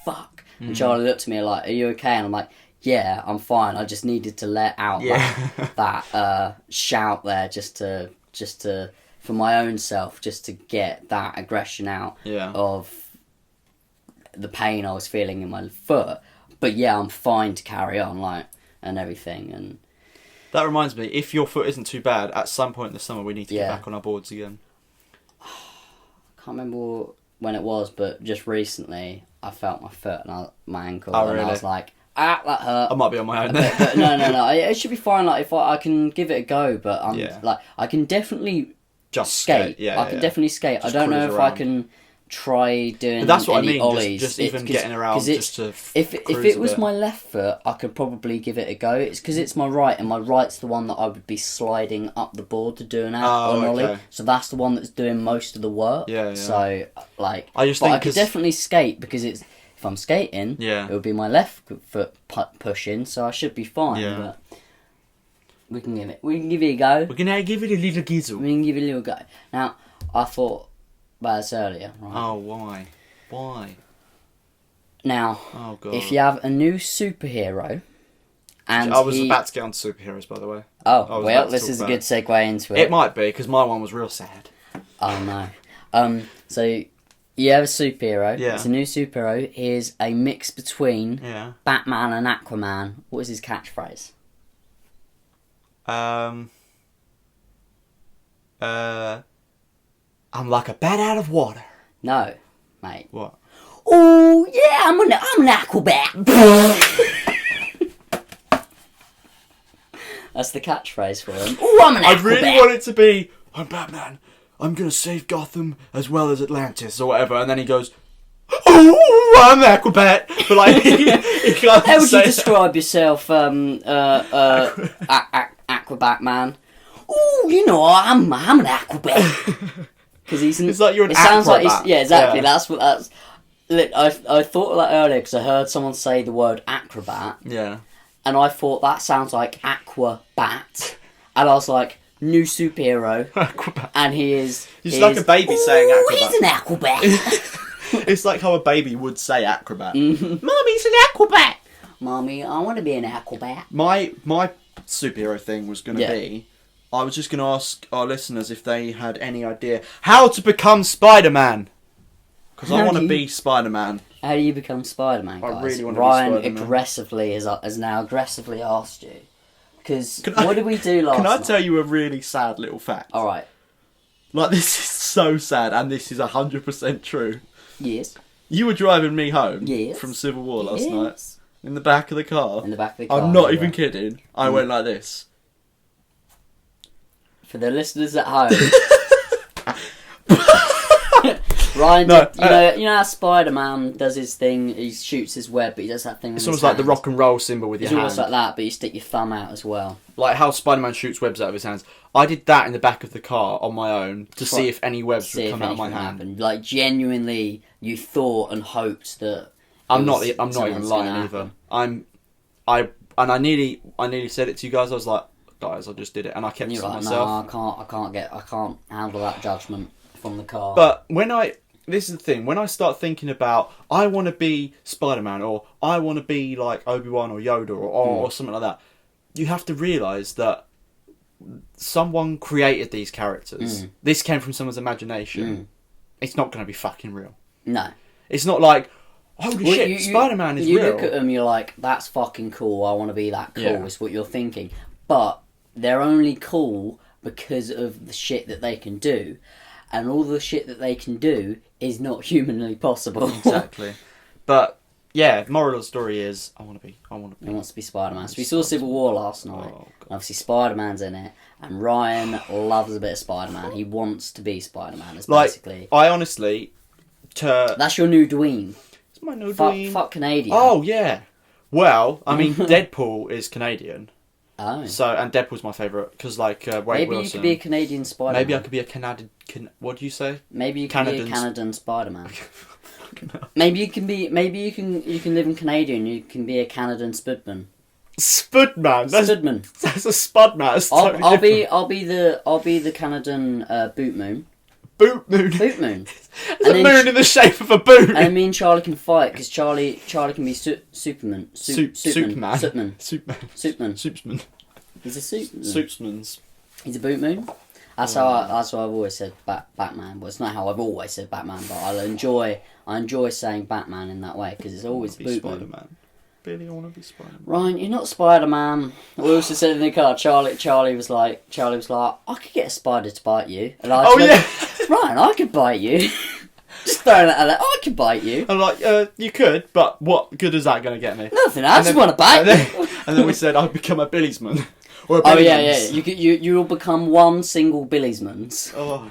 fuck. And Charlie looked at me like, are you okay? And I'm like, yeah, I'm fine. I just needed to let out that shout there just to for my own self, just to get that aggression out of the pain I was feeling in my foot. But yeah, I'm fine to carry on, like, and everything. And that reminds me, if your foot isn't too bad, at some point in the summer we need to get back on our boards again. Can't remember when it was, but just recently I felt my foot and my ankle, and I was like, that hurt. I might be on my own there. But no, it should be fine. Like if I can give it a go, but I'm like I can definitely just skate. I can definitely skate. Just I don't know if I can try doing. But that's what I mean. Ollies. Just even getting around. Just to if it was my left foot, I could probably give it a go. It's because it's my right, and my right's the one that I would be sliding up the board to do an ollie. So that's the one that's doing most of the work. Yeah. So like, I could definitely skate because it's. If I'm skating, it would be my left foot pushing, so I should be fine. Yeah. But we can give it a go. We're gonna give it a little gizzle. We can give it a little go. Now, I thought about this earlier. Right? Oh, why? Why? Now, if you have a new superhero, and I was about to get on superheroes, by the way. Oh, well, this is a good segue into it. It might be because my one was real sad. Oh no. So. You have a superhero. Yeah. It's a new superhero. He is a mix between Batman and Aquaman. What is his catchphrase? I'm like a bat out of water. No, mate. What? Oh yeah, I'm an Aquabat. That's the catchphrase for him. Oh, I'm an Aquabat. I really want it to be, I'm Batman. I'm going to save Gotham as well as Atlantis or whatever. And then he goes, oh, I'm Aquabat. But like, he can't How would you describe yourself, Aquabat man? Oh, you know, I'm an Aquabat. Because it's like you're an It sounds Aquabat. like yeah, exactly. Yeah. That's. Look, I thought of that earlier because I heard someone say the word acrobat. Yeah. And I thought that sounds like Aquabat. And I was like, new superhero, Aquabat. And he's like a baby saying Aquabat. He's an Aquabat. It's like how a baby would say Acrobat. Mm-hmm. Mommy's an Aquabat. Mommy, I want to be an Aquabat. My superhero thing was going to be, I was just going to ask our listeners if they had any idea how to become Spider-Man. Because I want to be Spider-Man. How do you become Spider-Man, guys? I really want to Ryan be Spider-Man. aggressively has now aggressively asked you. Because what did we do last night? Can I tell you a really sad little fact? Alright. Like, this is so sad, and this is 100% true. Yes. You were driving me home from Civil War last night. In the back of the car. In the back of the car. I'm not even kidding. I went like this. For the listeners at home... Ryan, you know how Spider-Man does his thing, he shoots his web, but he does that thing with his hands. It's almost like the rock and roll symbol with your hand. It's almost like that, but you stick your thumb out as well. Like how Spider-Man shoots webs out of his hands. I did that in the back of the car on my own to see if any webs would come out of my hand. Happened. Like, genuinely, you thought and hoped that... I'm not even lying either. I nearly said it to you guys. I was like, guys. I just did it, and I kept it to like, myself. No, I can't handle that judgment from the car. But this is the thing, when I start thinking about, I want to be Spider-Man, or I want to be like Obi-Wan or Yoda, or something like that, you have to realise that someone created these characters. This came from someone's imagination. It's not going to be fucking real. No. It's not like, holy shit, Spider-Man is real. You look at them, you're like, that's fucking cool, I want to be that cool, is what you're thinking. But they're only cool because of the shit that they can do. And all the shit that they can do is not humanly possible. Exactly. But, yeah, moral of the story is, I want to be. He wants to be Spider-Man. So we saw Civil War last night. Oh, obviously, Spider-Man's in it. And Ryan loves a bit of Spider-Man. He wants to be Spider-Man, basically. I honestly... That's your new dweem. It's my new dweem. Fuck Canadian. Oh, yeah. Well, I mean, Deadpool is Canadian. Oh. So, and Deadpool's my favourite, because Wade maybe Wilson... you could be a Canadian Spider-Man. Maybe I could be a Canadian... what do you say? Maybe you could be a Canadian Spider-Man. Maybe you can live in Canada and you can be a Canadian Spudman. Spudman? Spudman. That's a Spudman. I'll be the Canadian Boot Moon. Boot Moon? Boot Moon. It's a moon in the shape of a boot. And me and Charlie can fight, because Charlie can be Superman. Superman. Soupsman. He's a Soupsman. Soupsman's. He's a Boot Moon. That's what I've always said Batman. Well, it's not how I've always said Batman, but I enjoy saying Batman in that way, because it's always Boot Moon. Billy, I want to be Spider-Man. Ryan, you're not Spider-Man. We also said in the car, Charlie was like, I could get a spider to bite you. And I Ryan, I could bite you. Just throwing that out there, I could bite you. I'm like, you could, but what good is that going to get me? Nothing, I just want to bite you. And then we said, I'd become a Billiesman. Or a Oh yeah. You'll become one single Billiesman's. Oh.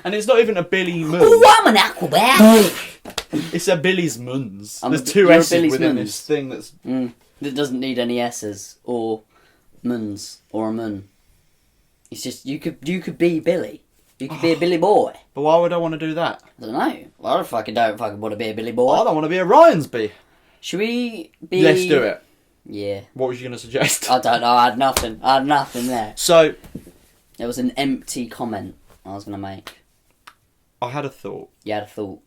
And it's not even a Billy Moon. Oh, I'm an Aqua. It's a Billy's Moons. There's two S's within this thing that's... that doesn't need any S's or Moons or a Moon. It's just, you could be Billy. You could be a Billy boy. But why would I want to do that? I don't know. Well, I don't fucking want to be a Billy boy. I don't want to be a Ryansby. Should we be... Let's do it. Yeah. What was you going to suggest? I don't know. I had nothing there. So... There was an empty comment I was going to make. I had a thought. You had a thought.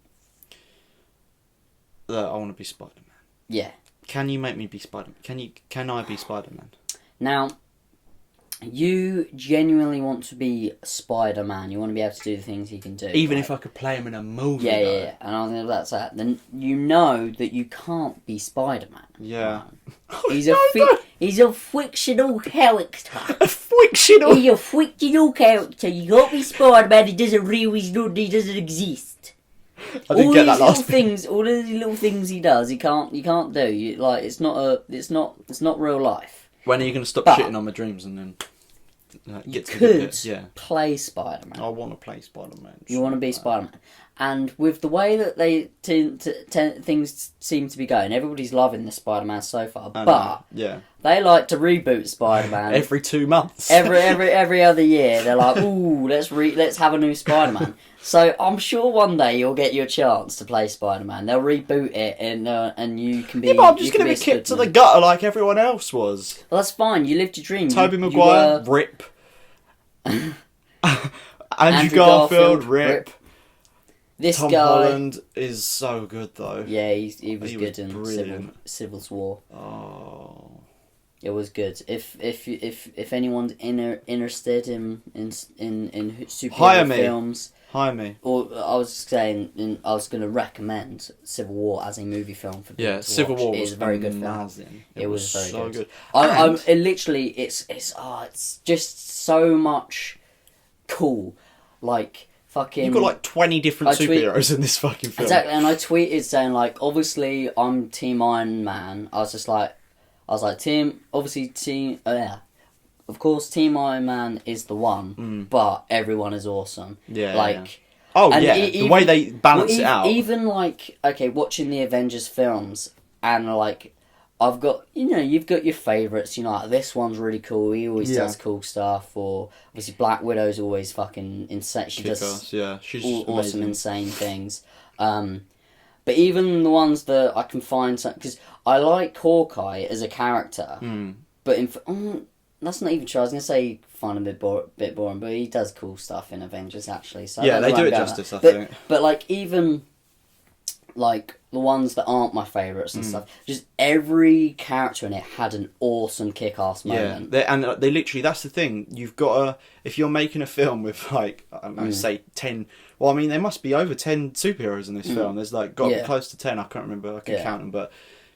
That I want to be Spider-Man. Yeah. Can you make me be Spider-Man? Can I be Spider-Man? Now, you genuinely want to be Spider-Man. You want to be able to do the things he can do. Even if I could play him in a movie. Yeah. And I was going to that's that. Then you know that you can't be Spider-Man. Yeah. He's a fictional character. He's a fictional character. You can't be Spider-Man. He doesn't exist. I didn't get that last bit. All of the little things he does, you can't do. It's not real life. When are you going to stop shitting on my dreams and then get to the bit? Yeah. Play Spider-Man. I want to play Spider-Man. You want to be Spider-Man. And with the way that things seem to be going, everybody's loving the Spider-Man so far. But they like to reboot Spider-Man every 2 months. Every other year, they're like, "Ooh, let's have a new Spider-Man." So I'm sure one day you'll get your chance to play Spider-Man. They'll reboot it, and you can be. Yeah, but I'm just going to be kicked to the gutter like everyone else was. Well, that's fine. You lived your dream. Tobey Maguire, rip. Andrew Garfield, rip. Tom Holland is so good though. Yeah, he was good in Civil War. Oh, it was good. If anyone's interested in superhero films, hire me. Or I was saying, I was going to recommend Civil War as a movie film for people to Civil watch. War was a very good film. It was very so good. It's just so much cool, like. You've got like 20 different superheroes in this fucking film. Exactly, and I tweeted saying like, obviously I'm Team Iron Man. I was like, of course Team Iron Man is the one, but everyone is awesome. Yeah. Like, the way they balance it out. Even like, okay, watching the Avengers films and like, you've got your favourites, like this one's really cool, he always does cool stuff, or obviously Black Widow's always fucking insane, she does she's awesome, insane things. But even the ones that I can find, because I like Hawkeye as a character, but that's not even true. I was gonna say find him a bit boring, but he does cool stuff in Avengers actually. So yeah, they do it justice, I think. But like even like the ones that aren't my favourites and stuff, just every character in it had an awesome kick-ass moment. Yeah, they literally, that's the thing. You've got to, if you're making a film with like, I don't know, say 10, well, I mean, there must be over 10 superheroes in this film. There's like, got to be close to 10, I can't remember, I can count them, but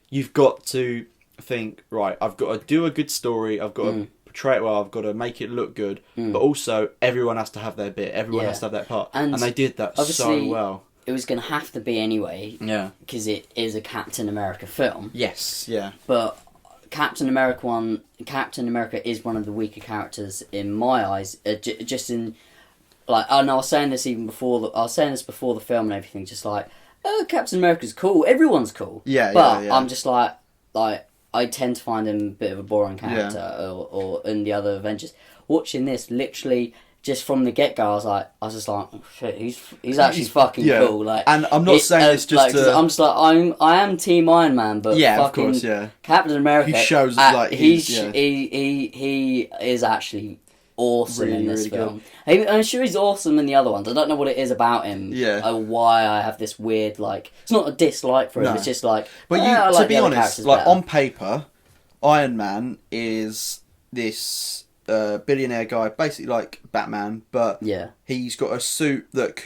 you've got to think, right, I've got to do a good story, I've got to portray it well, I've got to make it look good, but also everyone has to have their bit, everyone has to have their part. And they did that so well. It was going to have to be anyway. Yeah. Because it is a Captain America film. Yes, yeah. But Captain America is one of the weaker characters in my eyes. Just in, like, I was saying this before the film and everything. Just like, oh, Captain America's cool. Everyone's cool. Yeah, but yeah. I'm just like I tend to find him a bit of a boring character, or in the other Avengers. Watching this, literally. Just from the get go, I was just like, oh, shit, he's actually fucking cool. Like, and I'm not saying it's just. I'm just like I am Team Iron Man, but yeah, fucking of course, yeah. Captain America. He shows like he is actually awesome in this film. I'm sure he's awesome in the other ones. I don't know what it is about him. Yeah. Why I have this weird like. It's not a dislike for him. No. It's just like. But I like to be honest, like better. on paper, Iron Man is this. Billionaire guy, basically like Batman, but he's got a suit that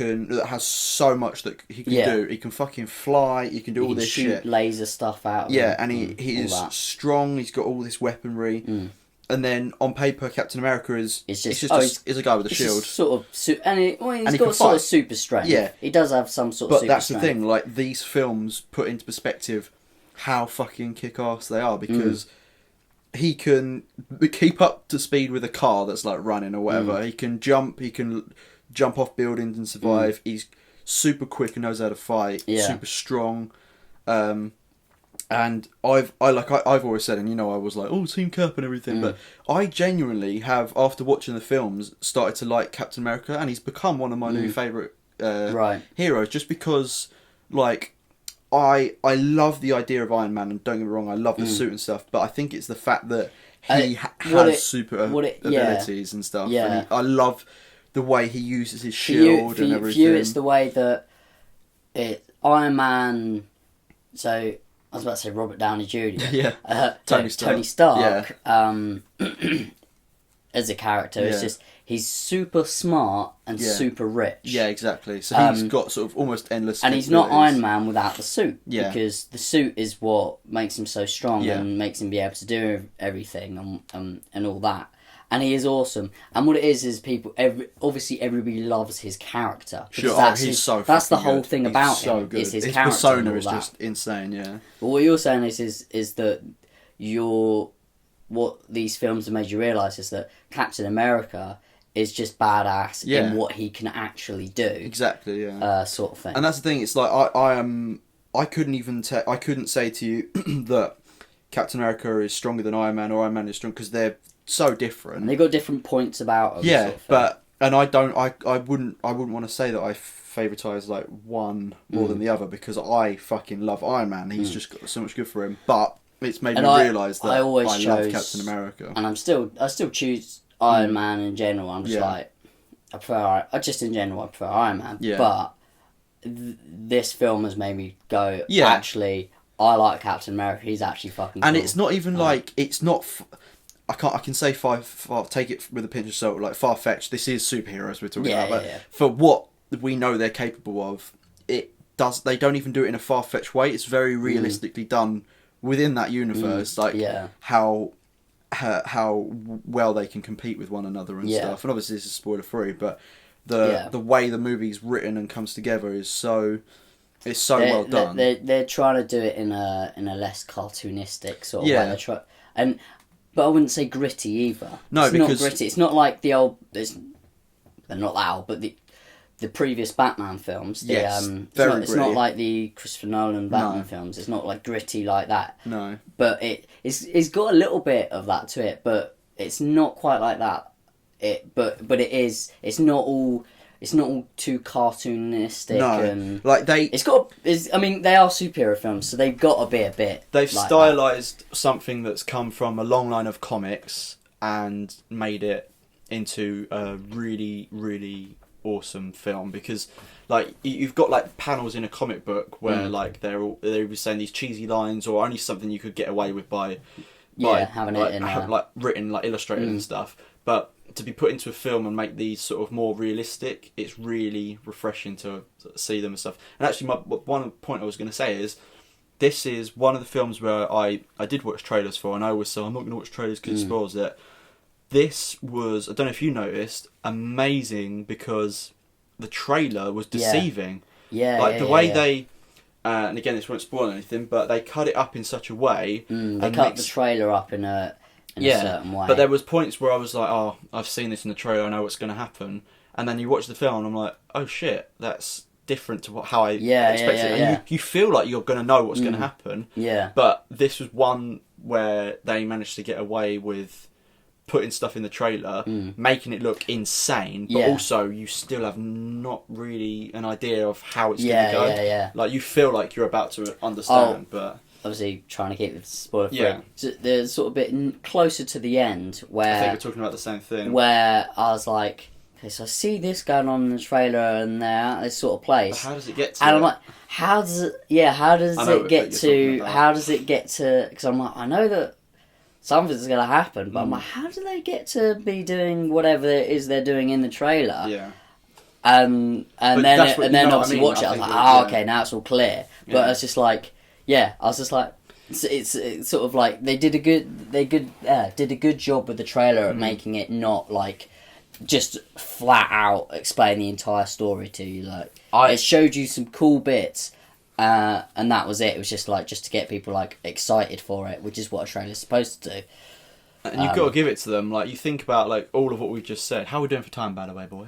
has so much that he can do. He can fucking fly. He can do all this shit, laser stuff out. And he is strong. He's got all this weaponry. And then on paper, Captain America is a guy with a shield, sort of, he's got sort of super strength. Yeah, he does have some sort of. But that's strength. The thing. Like these films put into perspective how fucking kick-ass they are because. He can keep up to speed with a car that's like running or whatever. He can jump off buildings and survive. He's super quick and knows how to fight. Super strong. And I've always said, and you know, I was like, oh, Team Cap and everything, but I genuinely have, after watching the films, started to like Captain America, and he's become one of my new favourite heroes, just because, like, I love the idea of Iron Man, and don't get me wrong, I love the suit and stuff, but I think it's the fact that he has super abilities and stuff. Yeah. And I love the way he uses his shield and everything. For you, it's the way that Iron Man. So I was about to say Robert Downey Jr. Yeah. Tony Stark. As a character, it's just. He's super smart and super rich. Yeah, exactly. So he's got sort of almost endless. And he's not Iron Man without the suit. Yeah. Because the suit is what makes him so strong and makes him be able to do everything and all that. And he is awesome. And what it is people. Obviously, everybody loves his character. Sure, that's the whole thing about him. Good. Is his character. His persona is just insane. Yeah. But what you're saying is that what these films have made you realise is that Captain America is just badass in what he can actually do. Exactly, yeah. Sort of thing. And that's the thing. It's like I couldn't say to you that Captain America is stronger than Iron Man or Iron Man is strong because they're so different. And they've got different points about them. Yeah, sort of but I wouldn't want to say that I favoritise like one more than the other because I fucking love Iron Man. He's just got so much good for him. But it's made me realise that I love Captain America. And I still choose Iron Man in general. I'm just like, I prefer Iron Man. Yeah. But this film has made me go, actually, I like Captain America. He's actually fucking cool. And it's not even like, it's not, I can say take it with a pinch of salt, like far-fetched, this is superheroes we're talking about. But for what we know they're capable of, they don't even do it in a far-fetched way. It's very realistically done within that universe, how well they can compete with one another and stuff. And obviously this is spoiler free, but the way the movie's written and comes together is so well done. They're trying to do it in a less cartoonistic sort of way. But I wouldn't say gritty either. No, it's because not gritty. It's not like the old. They're not that old, but the previous Batman films. It's not like the Christopher Nolan Batman films. It's not like gritty like that. No. But it's got a little bit of that to it, but it's not quite like that. But it is. It's not all too cartoonistic. No. And like they They've like stylized something that's come from a long line of comics and made it into a really, really awesome film, because like you've got like panels in a comic book where like they were saying these cheesy lines, or only something you could get away with by having like, it in like written, like illustrated and stuff. But to be put into a film and make these sort of more realistic, it's really refreshing to see them and stuff. And actually, one point I was going to say is, this is one of the films where I did watch trailers for, and I always say I'm not going to watch trailers because it spoils it. This was, I don't know if you noticed, amazing, because the trailer was deceiving. The way they, and again, this won't spoil anything, but they cut it up in such a way. They cut the trailer up in a certain way. But there was points where I was like, oh, I've seen this in the trailer, I know what's going to happen. And then you watch the film and I'm like, oh shit, that's different to how I expected it. And you feel like you're going to know what's going to happen. Yeah. But this was one where they managed to get away with putting stuff in the trailer, making it look insane, but also you still have not really an idea of how it's going to go. Like, you feel like you're about to understand, but obviously trying to keep the spoiler free. So there's sort of a bit closer to the end where I think we're talking about the same thing. Where I was like, okay, so I see this going on in the trailer, and they're at this sort of place. But how does it get to? And I'm like, how does it get to? Because I'm like, I know that something's going to happen, but I'm like, how do they get to be doing whatever it is they're doing in the trailer? Yeah. And then obviously watch it. I was like, okay, now it's all clear. But it's just like, I was just like, it's sort of like they did a good job with the trailer at making it not like just flat out explain the entire story to you. Like, it showed you some cool bits. And that was it. It was just to get people like excited for it, which is what a trailer's supposed to do. And you've got to give it to them. Like, you think about like all of what we've just said. How are we doing for time, by the way, boy?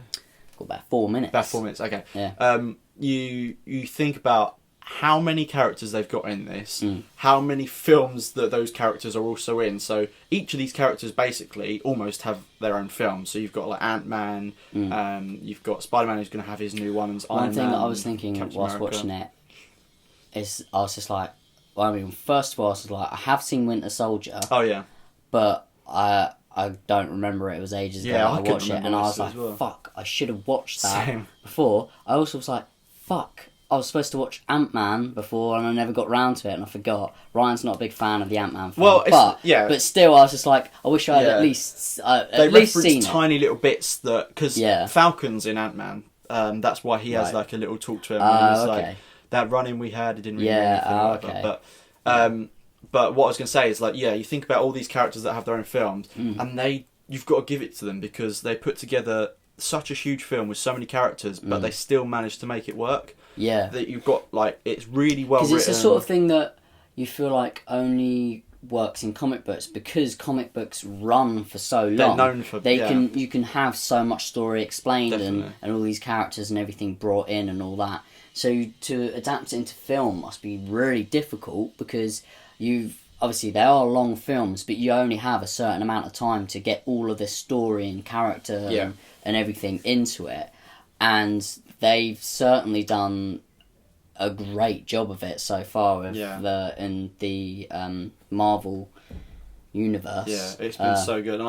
Got about 4 minutes. About 4 minutes. Okay. Yeah. You think about how many characters they've got in this, how many films that those characters are also in. So each of these characters basically almost have their own film. So you've got like Ant-Man, you've got Spider-Man who's going to have his new ones. One thing that I was thinking whilst watching it is I was just like, well, I mean, first of all, I was like, I have seen Winter Soldier. Oh yeah. But I don't remember it. It was ages ago. I watched it and I was like, fuck, I should have watched that before. I also was like, fuck, I was supposed to watch Ant-Man before and I never got round to it and I forgot. Ryan's not a big fan of the Ant-Man film. Well, but still, I was just like, I wish I had at least seen it. Tiny little bits that, because Falcon's in Ant-Man. That's why he has like a little talk to him. And it's like, that run-in we had, it didn't really mean anything. But what I was going to say is, like, you think about all these characters that have their own films, and you've got to give it to them because they put together such a huge film with so many characters, but they still managed to make it work. Yeah. That you've got, like, it's really well written. Because it's the sort of thing that you feel like only works in comic books, because comic books run for so long. They're known for... You can have so much story explained and all these characters and everything brought in and all that. So to adapt it into film must be really difficult, because obviously they are long films, but you only have a certain amount of time to get all of this story and character and everything into it. And they've certainly done a great job of it so far with in the Marvel universe. Yeah, it's been so good.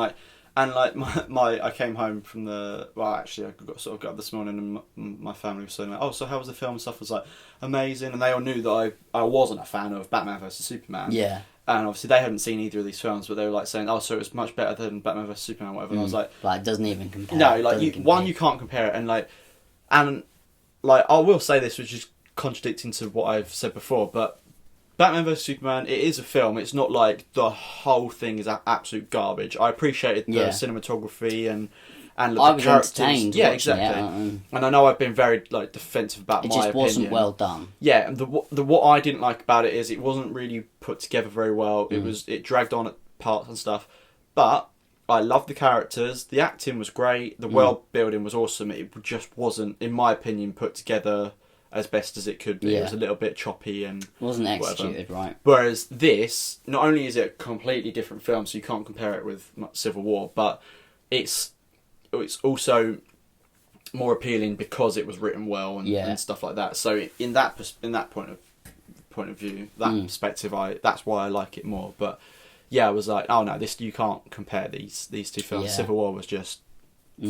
And I came home from I got up this morning and my family was saying, like, oh, so how was the film and stuff? I was like, amazing. And they all knew that I wasn't a fan of Batman vs Superman. Yeah. And obviously they hadn't seen either of these films, but they were like saying, oh, so it was much better than Batman vs Superman or whatever. And I was like, it doesn't even compare. No, you can't compare it. And I will say this, which is contradicting to what I've said before, but Batman vs Superman, it is a film. It's not like the whole thing is absolute garbage. I appreciated the cinematography and I the was characters. Entertained. Yeah, exactly. And I know I've been very defensive about my opinion. It just wasn't well done. Yeah, and what I didn't like about it is it wasn't really put together very well. It dragged on at parts and stuff, but I loved the characters. The acting was great. The world building was awesome. It just wasn't, in my opinion, put together as best as it could be. It was a little bit choppy and wasn't executed right. Whereas this, not only is it a completely different film, so you can't compare it with Civil War, but it's also more appealing because it was written well and stuff like that. So in that point of view, that perspective, that's why I like it more. But I was like, oh no, you can't compare these two films. Yeah. Civil War was just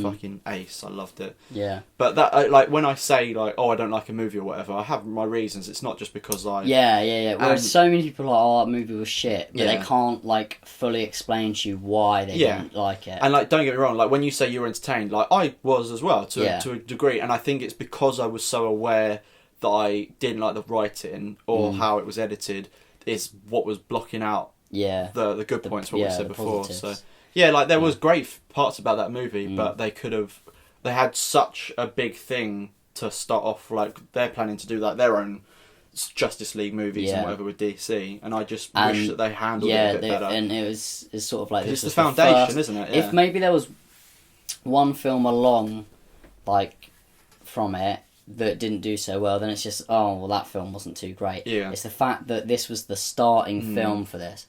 fucking ace. I loved it. Yeah. But that, like, when I say, like, oh, I don't like a movie or whatever, I have my reasons. It's not just because I... Yeah. Whereas so many people are like, oh, that movie was shit, but Yeah. they can't, like, fully explain to you why they didn't like it. And, like, don't get me wrong, like, when you say you were entertained, like, I was as well, to a degree, and I think it's because I was so aware that I didn't like the writing or how it was edited is what was blocking out the good points, what we said before. Positives. So, yeah, like, there was great parts about that movie, but they had such a big thing to start off, like, they're planning to do, like, their own Justice League movies and whatever with DC, and I just wish that they handled it a bit better. And it's sort of like... It's the foundation, isn't it? Yeah. If maybe there was one film along, like, from it, that didn't do so well, then it's just, oh, well, that film wasn't too great. Yeah. It's the fact that this was the starting film for this.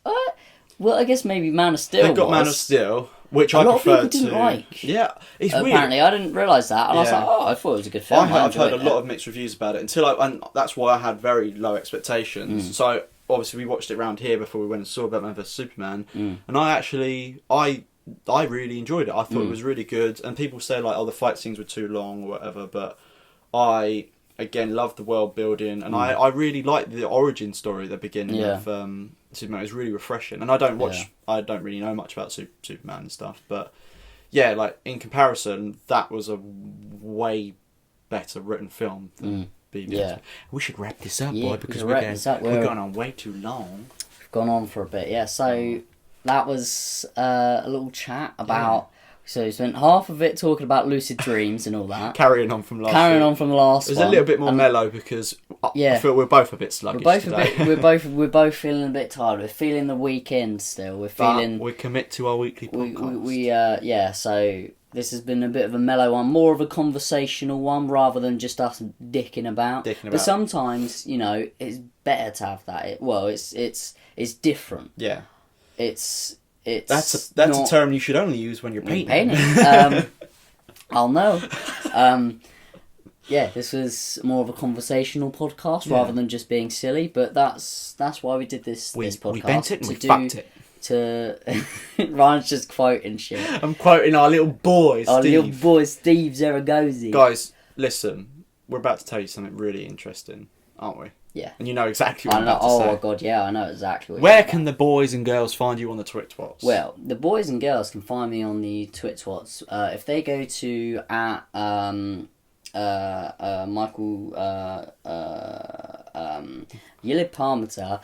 Well, I guess maybe Man of Steel. They've got Man of Steel, which I preferred to. A lot of people didn't like. Yeah, it's apparently, weird. I didn't realise that, and I was like, oh, I thought it was a good film. I've heard a lot of mixed reviews about it and that's why I had very low expectations. So obviously, we watched it around here before we went and saw Batman vs Superman, and I really enjoyed it. I thought it was really good, and people say like, oh, the fight scenes were too long or whatever, but I again loved the world building, and I really liked the origin story at the beginning of Superman. It was really refreshing, and I don't really know much about Superman and stuff, but yeah, like in comparison, that was a way better written film than BVS. Yeah. We should wrap this up, boy, because we're going on way too long. We've gone on for a bit, yeah. So that was a little chat about. So we spent half of it talking about lucid dreams and all that. Carrying on from the last one. It was a little bit more mellow because I feel we're both a bit sluggish today. We're both feeling a bit tired. We're feeling the weekend still. We commit to our weekly podcast. So this has been a bit of a mellow one, more of a conversational one rather than just us dicking about. But sometimes, you know, it's better to have that. It's different. Yeah. That's a term you should only use when you're painting. I'll know. This was more of a conversational podcast rather than just being silly. But that's why we did this podcast. We bent it and we fucked it. Ryan's just quoting shit. I'm quoting our little boy, Steve. Our little boy, Steve Zaragoza. Guys, listen. We're about to tell you something really interesting, aren't we? Yeah. And you know exactly what I'm about to say. Oh, my God, yeah, I know exactly what Where can the boys and girls find you on the Twitwats? Well, the boys and girls can find me on the Twitwats. If they go to Michael Yilid Parmeter.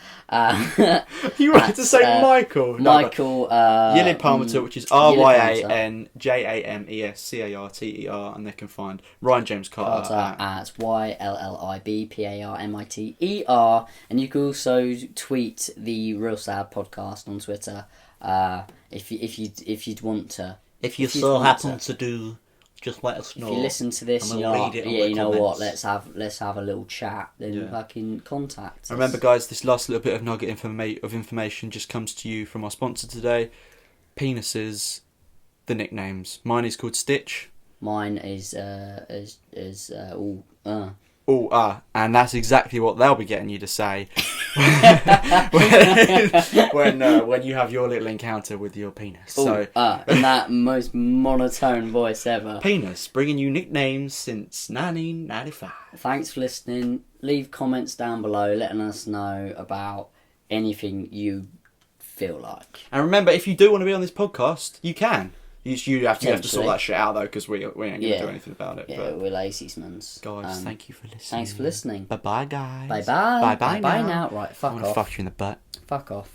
You wanted to say Michael? Michael. Yilid Parmeter, which is RyanJamesCarter, and they can find Ryan James Carter at YLLIBPARMITER, and you can also tweet the Real Sad Podcast on Twitter if you'd want to. If you so happen to do. Just let us know. If you listen to this, you know what? Let's have a little chat. Then fucking contact us. Remember, guys, this last little bit of nugget of information just comes to you from our sponsor today. Penises, the nicknames. Mine is called Stitch. Mine is and that's exactly what they'll be getting you to say when you have your little encounter with your penis. In that most monotone voice ever. Penis, bringing you nicknames since 1995. Thanks for listening. Leave comments down below letting us know about anything you feel like. And remember, if you do want to be on this podcast, you can. You have to sort that shit out though, because we ain't going to do anything about it. Yeah, but we're lazy smans. Guys, thank you for listening. Thanks for listening. Bye bye, guys. Bye bye. Bye now. Right, fuck off. I want to fuck you in the butt. Fuck off.